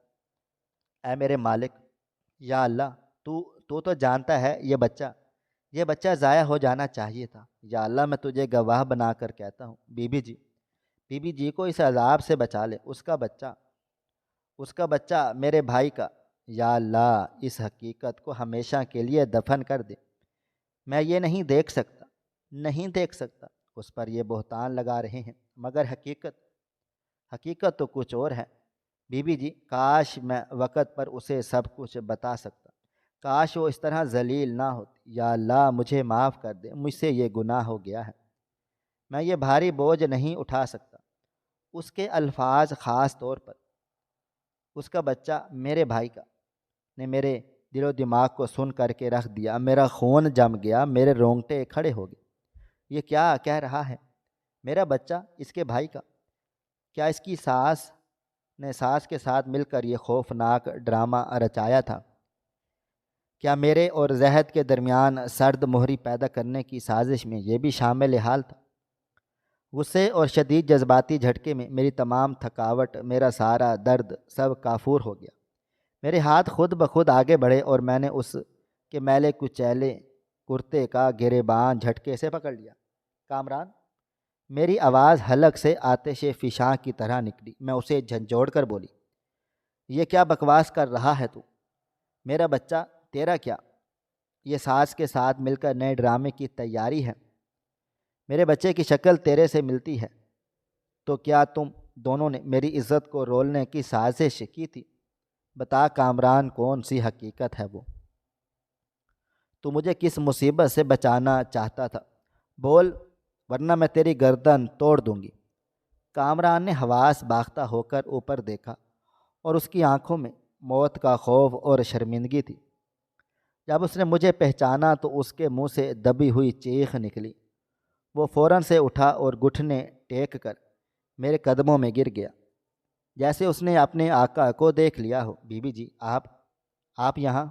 اے میرے مالک، یا اللہ، تو جانتا ہے یہ بچہ ضائع ہو جانا چاہیے تھا۔ یا اللہ، میں تجھے گواہ بنا کر کہتا ہوں، بی بی جی کو اس عذاب سے بچا لے، اس کا بچہ میرے بھائی کا۔ یا اللہ، اس حقیقت کو ہمیشہ کے لیے دفن کر دے۔ میں یہ نہیں دیکھ سکتا اس پر یہ بہتان لگا رہے ہیں، مگر حقیقت تو کچھ اور ہے۔ بی بی جی، کاش میں وقت پر اسے سب کچھ بتا سکتا، کاش وہ اس طرح ذلیل نہ ہوتی۔ یا اللہ، مجھے معاف کر دے، مجھ سے یہ گناہ ہو گیا ہے، میں یہ بھاری بوجھ نہیں اٹھا سکتا۔ اس کے الفاظ، خاص طور پر اس کا بچہ میرے بھائی کا، نے میرے دل و دماغ کو سن کر کے رکھ دیا۔ میرا خون جم گیا، میرے رونگٹے کھڑے ہو گئے۔ یہ کیا کہہ رہا ہے؟ میرا بچہ اس کے بھائی کا؟ کیا اس کی ساس نے ساس کے ساتھ مل کر یہ خوفناک ڈرامہ رچایا تھا؟ کیا میرے اور زہد کے درمیان سرد مہری پیدا کرنے کی سازش میں یہ بھی شامل حال تھا؟ غصے اور شدید جذباتی جھٹکے میں میری تمام تھکاوٹ، میرا سارا درد سب کافور ہو گیا۔ میرے ہاتھ خود بخود آگے بڑھے اور میں نے اس کے میلے کچیلے کرتے کا گریبان جھٹکے سے پکڑ لیا۔ کامران! میری آواز حلق سے آتش فشاں کی طرح نکلی۔ میں اسے جھنجھوڑ کر بولی، یہ کیا بکواس کر رہا ہے تو؟ میرا بچہ تیرا کیا؟ یہ ساس کے ساتھ مل کر نئے ڈرامے کی تیاری ہے۔ میرے بچے کی شکل تیرے سے ملتی ہے، تو کیا تم دونوں نے میری عزت کو رولنے کی سازش کی تھی؟ بتا کامران، کون سی حقیقت ہے وہ؟ تو مجھے کس مصیبت سے بچانا چاہتا تھا؟ بول، ورنہ میں تیری گردن توڑ دوں گی۔ کامران نے حواس باختہ ہو کر اوپر دیکھا اور اس کی آنکھوں میں موت کا خوف اور شرمندگی تھی۔ جب اس نے مجھے پہچانا تو اس کے منہ سے دبی ہوئی چیخ نکلی۔ وہ فوراً سے اٹھا اور گھٹنے ٹیک کر میرے قدموں میں گر گیا، جیسے اس نے اپنے آقا کو دیکھ لیا ہو۔ بی بی جی، آپ یہاں؟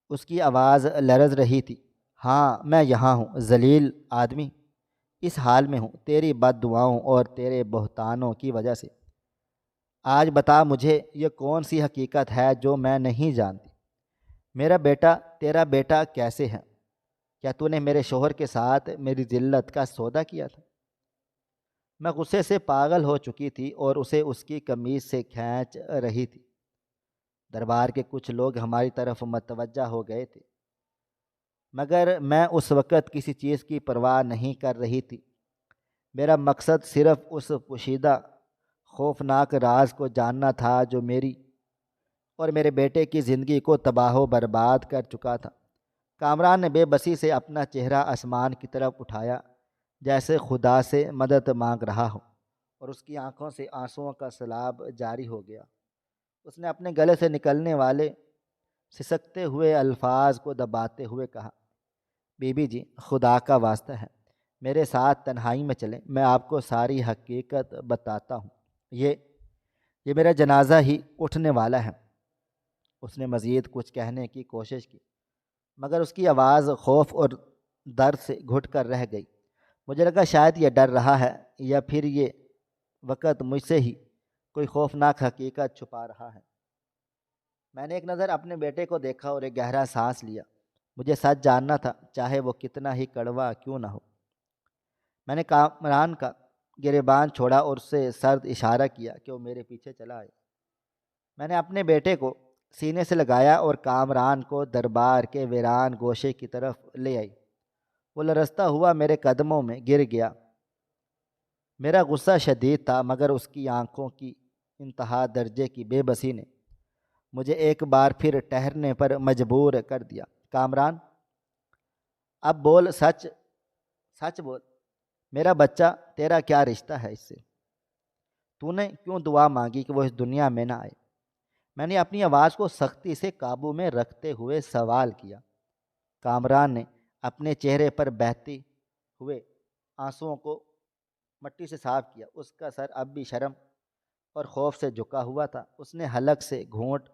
اس کی آواز لرز رہی تھی۔ ہاں، میں یہاں ہوں ذلیل آدمی، اس حال میں ہوں تیری بد دعاؤں اور تیرے بہتانوں کی وجہ سے۔ آج بتا مجھے، یہ کون سی حقیقت ہے جو میں نہیں جانتی؟ میرا بیٹا، تیرا بیٹا کیسے ہے؟ کیا تو نے میرے شوہر کے ساتھ میری ذلت کا سودا کیا تھا؟ میں غصے سے پاگل ہو چکی تھی اور اسے اس کی قمیض سے کھینچ رہی تھی۔ دربار کے کچھ لوگ ہماری طرف متوجہ ہو گئے تھے، مگر میں اس وقت کسی چیز کی پرواہ نہیں کر رہی تھی۔ میرا مقصد صرف اس پوشیدہ خوفناک راز کو جاننا تھا جو میری اور میرے بیٹے کی زندگی کو تباہ و برباد کر چکا تھا۔ کامران نے بے بسی سے اپنا چہرہ آسمان کی طرف اٹھایا، جیسے خدا سے مدد مانگ رہا ہو، اور اس کی آنکھوں سے آنسوؤں کا سیلاب جاری ہو گیا۔ اس نے اپنے گلے سے نکلنے والے سسکتے ہوئے الفاظ کو دباتے ہوئے کہا، بی بی جی، خدا کا واسطہ ہے، میرے ساتھ تنہائی میں چلیں، میں آپ کو ساری حقیقت بتاتا ہوں۔ یہ میرا جنازہ ہی اٹھنے والا ہے۔ اس نے مزید کچھ کہنے کی کوشش کی، مگر اس کی آواز خوف اور درد سے گھٹ کر رہ گئی۔ مجھے لگا شاید یہ ڈر رہا ہے، یا پھر یہ وقت مجھ سے ہی کوئی خوفناک حقیقت چھپا رہا ہے۔ میں نے ایک نظر اپنے بیٹے کو دیکھا اور ایک گہرا سانس لیا۔ مجھے سچ جاننا تھا، چاہے وہ کتنا ہی کڑوا کیوں نہ ہو۔ میں نے کامران کا گریبان چھوڑا اور اس سے سرد اشارہ کیا کہ وہ میرے پیچھے چلا آئے۔ میں نے اپنے بیٹے کو سینے سے لگایا اور کامران کو دربار کے ویران گوشے کی طرف لے آئی۔ وہ لرزتا ہوا میرے قدموں میں گر گیا۔ میرا غصہ شدید تھا، مگر اس کی آنکھوں کی انتہا درجے کی بے بسی نے مجھے ایک بار پھر ٹھہرنے پر مجبور کر دیا۔ کامران، اب بول، سچ بول، میرا بچہ، تیرا کیا رشتہ ہے اس سے؟ تو نے کیوں دعا مانگی کہ وہ اس دنیا میں نہ آئے؟ میں نے اپنی آواز کو سختی سے قابو میں رکھتے ہوئے سوال کیا۔ کامران نے اپنے چہرے پر بہتے ہوئے آنسوؤں کو مٹی سے صاف کیا۔ اس کا سر اب بھی شرم اور خوف سے جھکا ہوا تھا۔ اس نے حلق سے گھونٹ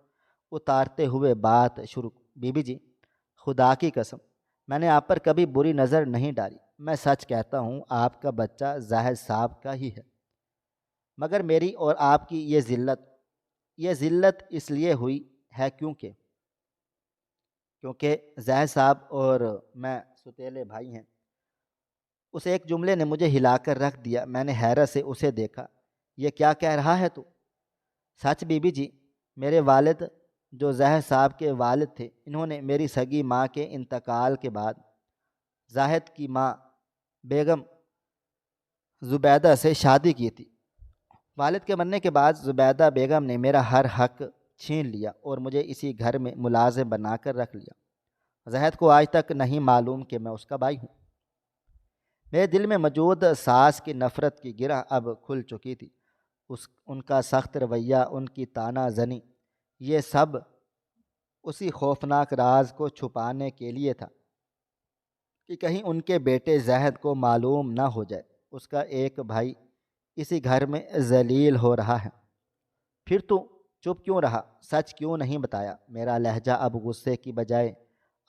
اتارتے ہوئے بات شروع کی۔ بی بی جی، خدا کی قسم میں نے آپ پر کبھی بری نظر نہیں ڈالی۔ میں سچ کہتا ہوں آپ کا بچہ زاہد صاحب کا ہی ہے، مگر میری اور آپ کی یہ ذلت اس لیے ہوئی ہے کیونکہ زاہد صاحب اور میں ستیلے بھائی ہیں۔ اس ایک جملے نے مجھے ہلا کر رکھ دیا۔ میں نے حیرت سے اسے دیکھا۔ یہ کیا کہہ رہا ہے تو؟ سچ بی بی جی، میرے والد جو زاہد صاحب کے والد تھے، انہوں نے میری سگی ماں کے انتقال کے بعد زاہد کی ماں بیگم زبیدہ سے شادی کی تھی۔ والد کے مرنے کے بعد زبیدہ بیگم نے میرا ہر حق چھین لیا اور مجھے اسی گھر میں ملازم بنا کر رکھ لیا۔ زاہد کو آج تک نہیں معلوم کہ میں اس کا بھائی ہوں۔ میرے دل میں موجود ساس کی نفرت کی گرہ اب کھل چکی تھی۔ ان کا سخت رویہ، ان کی طعنہ زنی، یہ سب اسی خوفناک راز کو چھپانے کے لیے تھا کہ کہیں ان کے بیٹے زاہد کو معلوم نہ ہو جائے اس کا ایک بھائی اسی گھر میں ذلیل ہو رہا ہے۔ پھر تو چپ کیوں رہا؟ سچ کیوں نہیں بتایا؟ میرا لہجہ اب غصے کی بجائے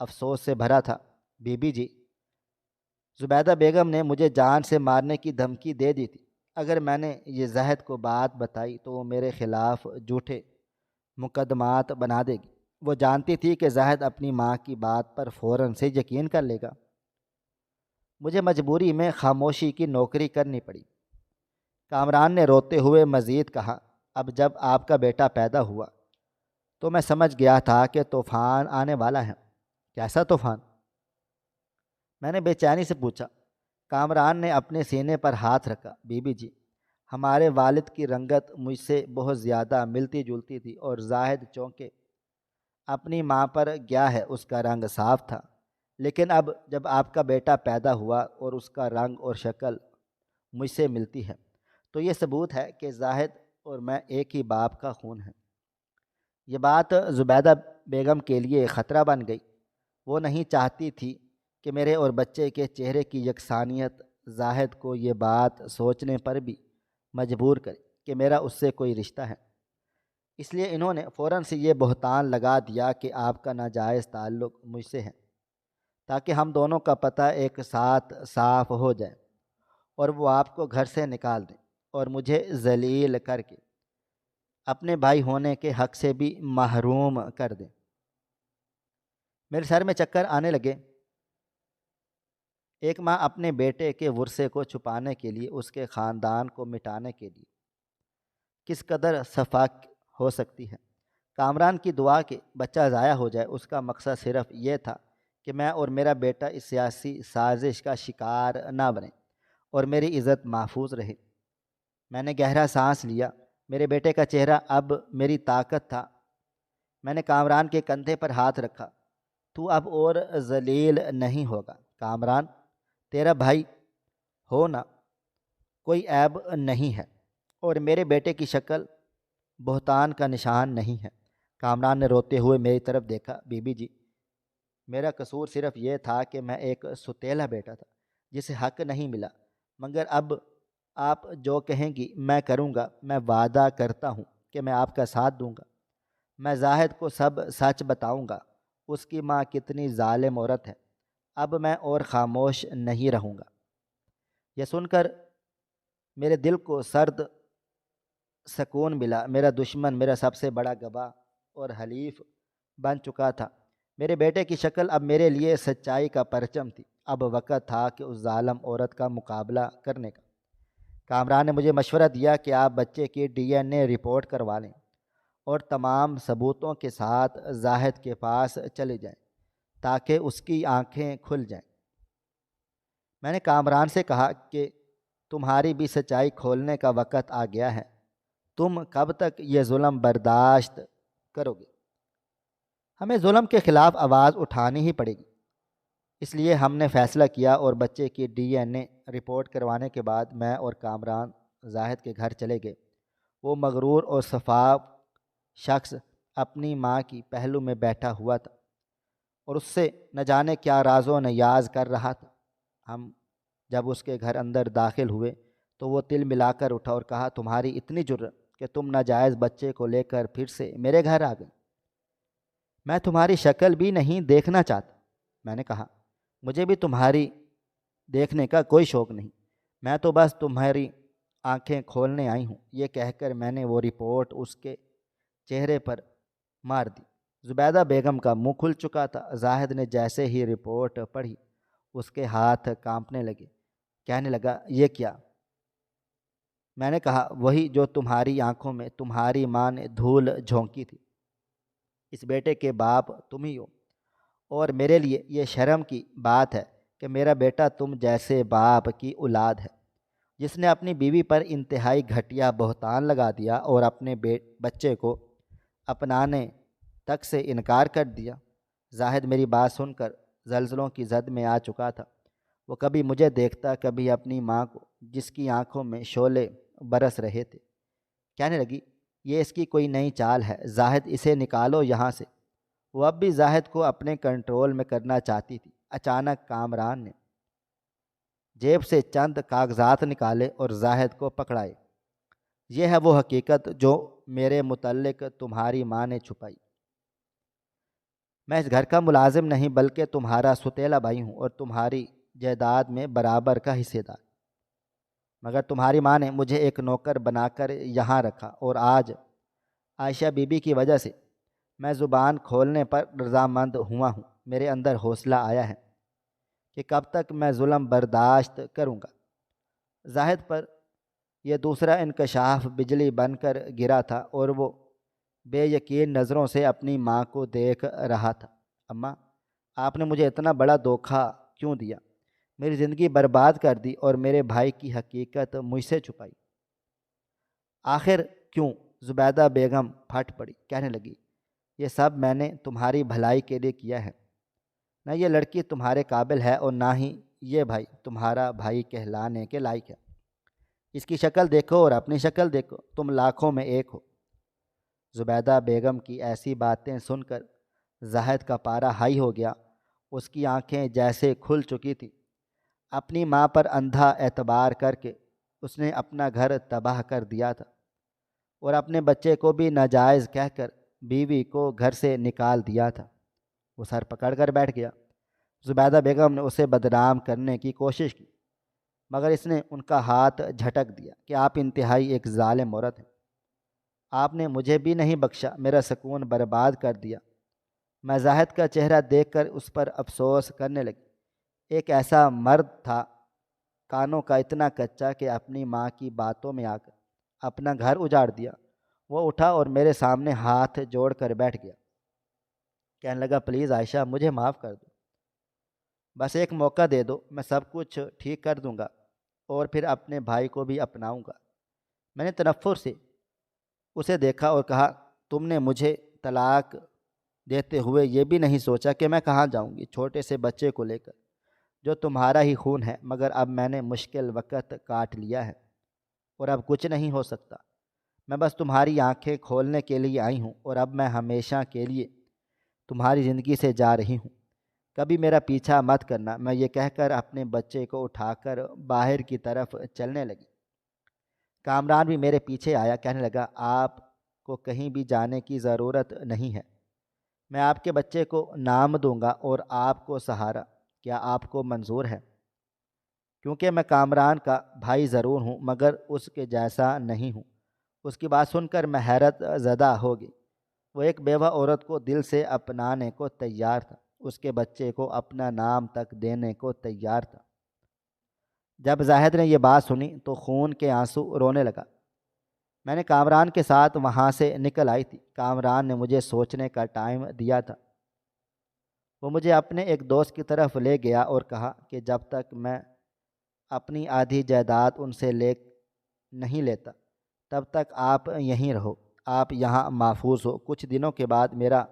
افسوس سے بھرا تھا۔ بی بی جی، زبیدہ بیگم نے مجھے جان سے مارنے کی دھمکی دے دی تھی۔ اگر میں نے یہ زاہد کو بات بتائی تو وہ میرے خلاف جھوٹے مقدمات بنا دے گی۔ وہ جانتی تھی کہ زاہد اپنی ماں کی بات پر فوراً سے یقین کر لے گا۔ مجھے مجبوری میں خاموشی کی نوکری کرنی پڑی۔ کامران نے روتے ہوئے مزید کہا، اب جب آپ کا بیٹا پیدا ہوا تو میں سمجھ گیا تھا کہ طوفان آنے والا ہے۔ کیسا طوفان؟ میں نے بے چینی سے پوچھا۔ کامران نے اپنے سینے پر ہاتھ رکھا۔ بی بی جی، ہمارے والد کی رنگت مجھ سے بہت زیادہ ملتی جلتی تھی اور زاہد چونکہ اپنی ماں پر گیا ہے اس کا رنگ صاف تھا، لیکن اب جب آپ کا بیٹا پیدا ہوا اور اس کا رنگ اور شکل مجھ سے ملتی ہے تو یہ ثبوت ہے کہ زاہد اور میں ایک ہی باپ کا خون ہے۔ یہ بات زبیدہ بیگم کے لیے خطرہ بن گئی۔ وہ نہیں چاہتی تھی کہ میرے اور بچے کے چہرے کی یکسانیت زاہد کو یہ بات سوچنے پر بھی مجبور کرے کہ میرا اس سے کوئی رشتہ ہے۔ اس لیے انہوں نے فوراً سے یہ بہتان لگا دیا کہ آپ کا ناجائز تعلق مجھ سے ہے، تاکہ ہم دونوں کا پتہ ایک ساتھ صاف ہو جائے اور وہ آپ کو گھر سے نکال دیں اور مجھے ذلیل کر کے اپنے بھائی ہونے کے حق سے بھی محروم کر دیں۔ میرے سر میں چکر آنے لگے۔ ایک ماں اپنے بیٹے کے ورثے کو چھپانے کے لیے، اس کے خاندان کو مٹانے کے لیے کس قدر شفاق ہو سکتی ہے۔ کامران کی دعا کہ بچہ ضائع ہو جائے، اس کا مقصد صرف یہ تھا کہ میں اور میرا بیٹا اس سیاسی سازش کا شکار نہ بنیں اور میری عزت محفوظ رہے۔ میں نے گہرا سانس لیا۔ میرے بیٹے کا چہرہ اب میری طاقت تھا۔ میں نے کامران کے کندھے پر ہاتھ رکھا۔ تو اب اور ذلیل نہیں ہوگا کامران، تیرا بھائی ہونا کوئی عیب نہیں ہے اور میرے بیٹے کی شکل بہتان کا نشان نہیں ہے۔ کامران نے روتے ہوئے میری طرف دیکھا۔ بی بی جی، میرا قصور صرف یہ تھا کہ میں ایک ستیلا بیٹا تھا جسے حق نہیں ملا، مگر اب آپ جو کہیں گی میں کروں گا۔ میں وعدہ کرتا ہوں کہ میں آپ کا ساتھ دوں گا۔ میں زاہد کو سب سچ بتاؤں گا۔ اس کی ماں کتنی ظالم عورت ہے۔ اب میں اور خاموش نہیں رہوں گا۔ یہ سن کر میرے دل کو سرد سکون ملا۔ میرا دشمن میرا سب سے بڑا گواہ اور حلیف بن چکا تھا۔ میرے بیٹے کی شکل اب میرے لیے سچائی کا پرچم تھی۔ اب وقت تھا کہ اس ظالم عورت کا مقابلہ کرنے کا۔ کامران نے مجھے مشورہ دیا کہ آپ بچے کی ڈی این اے رپورٹ کروا لیں اور تمام ثبوتوں کے ساتھ زاہد کے پاس چلے جائیں تاکہ اس کی آنکھیں کھل جائیں۔ میں نے کامران سے کہا کہ تمہاری بھی سچائی کھولنے کا وقت آ گیا ہے۔ تم کب تک یہ ظلم برداشت کرو گے؟ ہمیں ظلم کے خلاف آواز اٹھانی ہی پڑے گی۔ اس لیے ہم نے فیصلہ کیا اور بچے کی ڈی این اے رپورٹ کروانے کے بعد میں اور کامران زاہد کے گھر چلے گئے۔ وہ مغرور اور شفاف شخص اپنی ماں کی پہلو میں بیٹھا ہوا تھا اور اس سے نہ جانے کیا راز و نیاز کر رہا تھا۔ ہم جب اس کے گھر اندر داخل ہوئے تو وہ تل ملا کر اٹھا اور کہا تمہاری اتنی جرأت کہ تم ناجائز بچے کو لے کر پھر سے میرے گھر آ گئی؟ میں تمہاری شکل بھی نہیں دیکھنا چاہتا۔ میں نے کہا مجھے بھی تمہاری دیکھنے کا کوئی شوق نہیں، میں تو بس تمہاری آنکھیں کھولنے آئی ہوں۔ یہ کہہ کر میں نے وہ رپورٹ اس کے چہرے پر مار دی۔ زبیدہ بیگم کا منہ کھل چکا تھا۔ زاہد نے جیسے ہی رپورٹ پڑھی اس کے ہاتھ کانپنے لگے۔ کہنے لگا یہ کیا؟ میں نے کہا وہی جو تمہاری آنکھوں میں تمہاری ماں نے دھول جھونکی تھی۔ اس بیٹے کے باپ تم ہی ہو، اور میرے لیے یہ شرم کی بات ہے کہ میرا بیٹا تم جیسے باپ کی اولاد ہے، جس نے اپنی بیوی پر انتہائی گھٹیا بہتان لگا دیا اور اپنے بچے کو اپنانے تک سے انکار کر دیا۔ زاہد میری بات سن کر زلزلوں کی زد میں آ چکا تھا۔ وہ کبھی مجھے دیکھتا، کبھی اپنی ماں کو جس کی آنکھوں میں شعلے برس رہے تھے۔ کہنے لگی یہ اس کی کوئی نئی چال ہے، زاہد اسے نکالو یہاں سے۔ وہ اب بھی زاہد کو اپنے کنٹرول میں کرنا چاہتی تھی۔ اچانک کامران نے جیب سے چند کاغذات نکالے اور زاہد کو پکڑائے۔ یہ ہے وہ حقیقت جو میرے متعلق تمہاری ماں نے چھپائی۔ میں اس گھر کا ملازم نہیں بلکہ تمہارا ستیلا بھائی ہوں اور تمہاری جائیداد میں برابر کا حصے دار، مگر تمہاری ماں نے مجھے ایک نوکر بنا کر یہاں رکھا، اور آج عائشہ بی بی کی وجہ سے میں زبان کھولنے پر رضامند ہوا ہوں۔ میرے اندر حوصلہ آیا ہے کہ کب تک میں ظلم برداشت کروں گا۔ زاہد پر یہ دوسرا انکشاف بجلی بن کر گرا تھا اور وہ بے یقین نظروں سے اپنی ماں کو دیکھ رہا تھا۔ اماں، آپ نے مجھے اتنا بڑا دھوکہ کیوں دیا؟ میری زندگی برباد کر دی اور میرے بھائی کی حقیقت مجھ سے چھپائی۔ آخر کیوں؟ زبیدہ بیگم پھٹ پڑی۔ کہنے لگی یہ سب میں نے تمہاری بھلائی کے لیے کیا ہے۔ نہ یہ لڑکی تمہارے قابل ہے اور نہ ہی یہ بھائی تمہارا بھائی کہلانے کے لائق ہے۔ اس کی شکل دیکھو اور اپنی شکل دیکھو، تم لاکھوں میں ایک ہو۔ زبیدہ بیگم کی ایسی باتیں سن کر زاہد کا پارا ہائی ہو گیا۔ اس کی آنکھیں جیسے کھل چکی تھی۔ اپنی ماں پر اندھا اعتبار کر کے اس نے اپنا گھر تباہ کر دیا تھا اور اپنے بچے کو بھی ناجائز کہہ کر بیوی کو گھر سے نکال دیا تھا۔ وہ سر پکڑ کر بیٹھ گیا۔ زبیدہ بیگم نے اسے بدنام کرنے کی کوشش کی، مگر اس نے ان کا ہاتھ جھٹک دیا کہ آپ انتہائی ایک ظالم عورت ہیں۔ آپ نے مجھے بھی نہیں بخشا، میرا سکون برباد کر دیا۔ میں زاہد کا چہرہ دیکھ کر اس پر افسوس کرنے لگی۔ ایک ایسا مرد تھا، کانوں کا اتنا کچا کہ اپنی ماں کی باتوں میں آ کر اپنا گھر اجاڑ دیا۔ وہ اٹھا اور میرے سامنے ہاتھ جوڑ کر بیٹھ گیا۔ کہنے لگا پلیز عائشہ، مجھے معاف کر دو، بس ایک موقع دے دو، میں سب کچھ ٹھیک کر دوں گا اور پھر اپنے بھائی کو بھی اپناؤں گا۔ میں نے تنفر سے اسے دیکھا اور کہا تم نے مجھے طلاق دیتے ہوئے یہ بھی نہیں سوچا کہ میں کہاں جاؤں گی چھوٹے سے بچے کو لے کر جو تمہارا ہی خون ہے، مگر اب میں نے مشکل وقت کاٹ لیا ہے اور اب کچھ نہیں ہو سکتا۔ میں بس تمہاری آنکھیں کھولنے کے لیے آئی ہوں اور اب میں ہمیشہ کے لیے تمہاری زندگی سے جا رہی ہوں، کبھی میرا پیچھا مت کرنا۔ میں یہ کہہ کر اپنے بچے کو اٹھا کر باہر کی طرف چلنے لگی۔ کامران بھی میرے پیچھے آیا۔ کہنے لگا آپ کو کہیں بھی جانے کی ضرورت نہیں ہے، میں آپ کے بچے کو نام دوں گا اور آپ کو سہارا۔ کیا آپ کو منظور ہے؟ کیونکہ میں کامران کا بھائی ضرور ہوں مگر اس کے جیسا نہیں ہوں۔ اس کی بات سن کر میں حیرت زدہ ہو گئی۔ وہ ایک بیوہ عورت کو دل سے اپنانے کو تیار تھا، اس کے بچے کو اپنا نام تک دینے کو تیار تھا۔ جب زاہد نے یہ بات سنی تو خون کے آنسو رونے لگا۔ میں نے کامران کے ساتھ وہاں سے نکل آئی تھی۔ کامران نے مجھے سوچنے کا ٹائم دیا تھا۔ وہ مجھے اپنے ایک دوست کی طرف لے گیا اور کہا کہ جب تک میں اپنی آدھی جائیداد ان سے نہیں لیتا تب تک آپ یہیں رہو، آپ یہاں محفوظ ہو۔ کچھ دنوں کے بعد میرا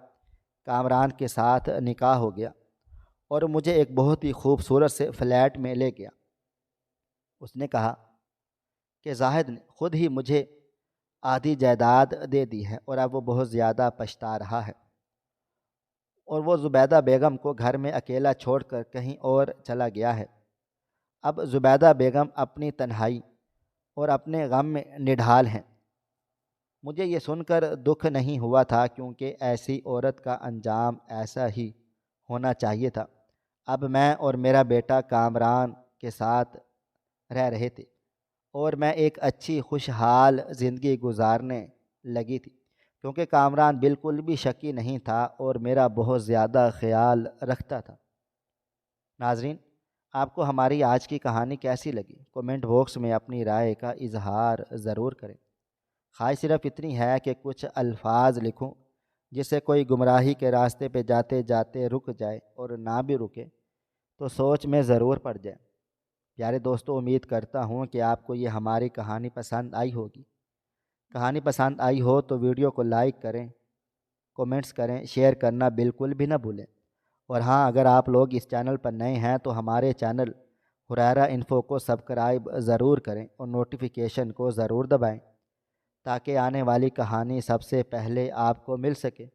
کامران کے ساتھ نکاح ہو گیا اور مجھے ایک بہت ہی خوبصورت سے فلیٹ میں لے گیا۔ اس نے کہا کہ زاہد نے خود ہی مجھے آدھی جائیداد دے دی ہے اور اب وہ بہت زیادہ پچھتا رہا ہے، اور وہ زبیدہ بیگم کو گھر میں اکیلا چھوڑ کر کہیں اور چلا گیا ہے۔ اب زبیدہ بیگم اپنی تنہائی اور اپنے غم میں نڈھال ہیں۔ مجھے یہ سن کر دکھ نہیں ہوا تھا، کیونکہ ایسی عورت کا انجام ایسا ہی ہونا چاہیے تھا۔ اب میں اور میرا بیٹا کامران کے ساتھ رہ رہے تھے، اور میں ایک اچھی خوشحال زندگی گزارنے لگی تھی، کیونکہ کامران بالکل بھی شکی نہیں تھا اور میرا بہت زیادہ خیال رکھتا تھا۔ ناظرین، آپ کو ہماری آج کی کہانی کیسی لگی؟ کومنٹ باکس میں اپنی رائے کا اظہار ضرور کریں۔ خواہش صرف اتنی ہے کہ کچھ الفاظ لکھوں جس سے کوئی گمراہی کے راستے پہ جاتے جاتے رک جائے، اور نہ بھی رکے تو سوچ میں ضرور پڑ جائے۔ پیارے دوستو، امید کرتا ہوں کہ آپ کو یہ ہماری کہانی پسند آئی ہوگی۔ کہانی پسند آئی ہو تو ویڈیو کو لائک کریں، کومنٹس کریں، شیئر کرنا بالکل بھی نہ بھولیں۔ اور ہاں، اگر آپ لوگ اس چینل پر نئے ہیں تو ہمارے چینل حریرہ انفو کو سبسکرائب ضرور کریں اور نوٹیفیکیشن کو ضرور دبائیں، تاکہ آنے والی کہانی سب سے پہلے آپ کو مل سکے۔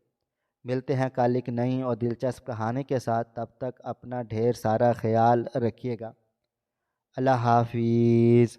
ملتے ہیں کل ایک نئی اور دلچسپ کہانی کے ساتھ، تب تک اپنا ڈھیر سارا خیال رکھیے گا۔ اللہ حافظ۔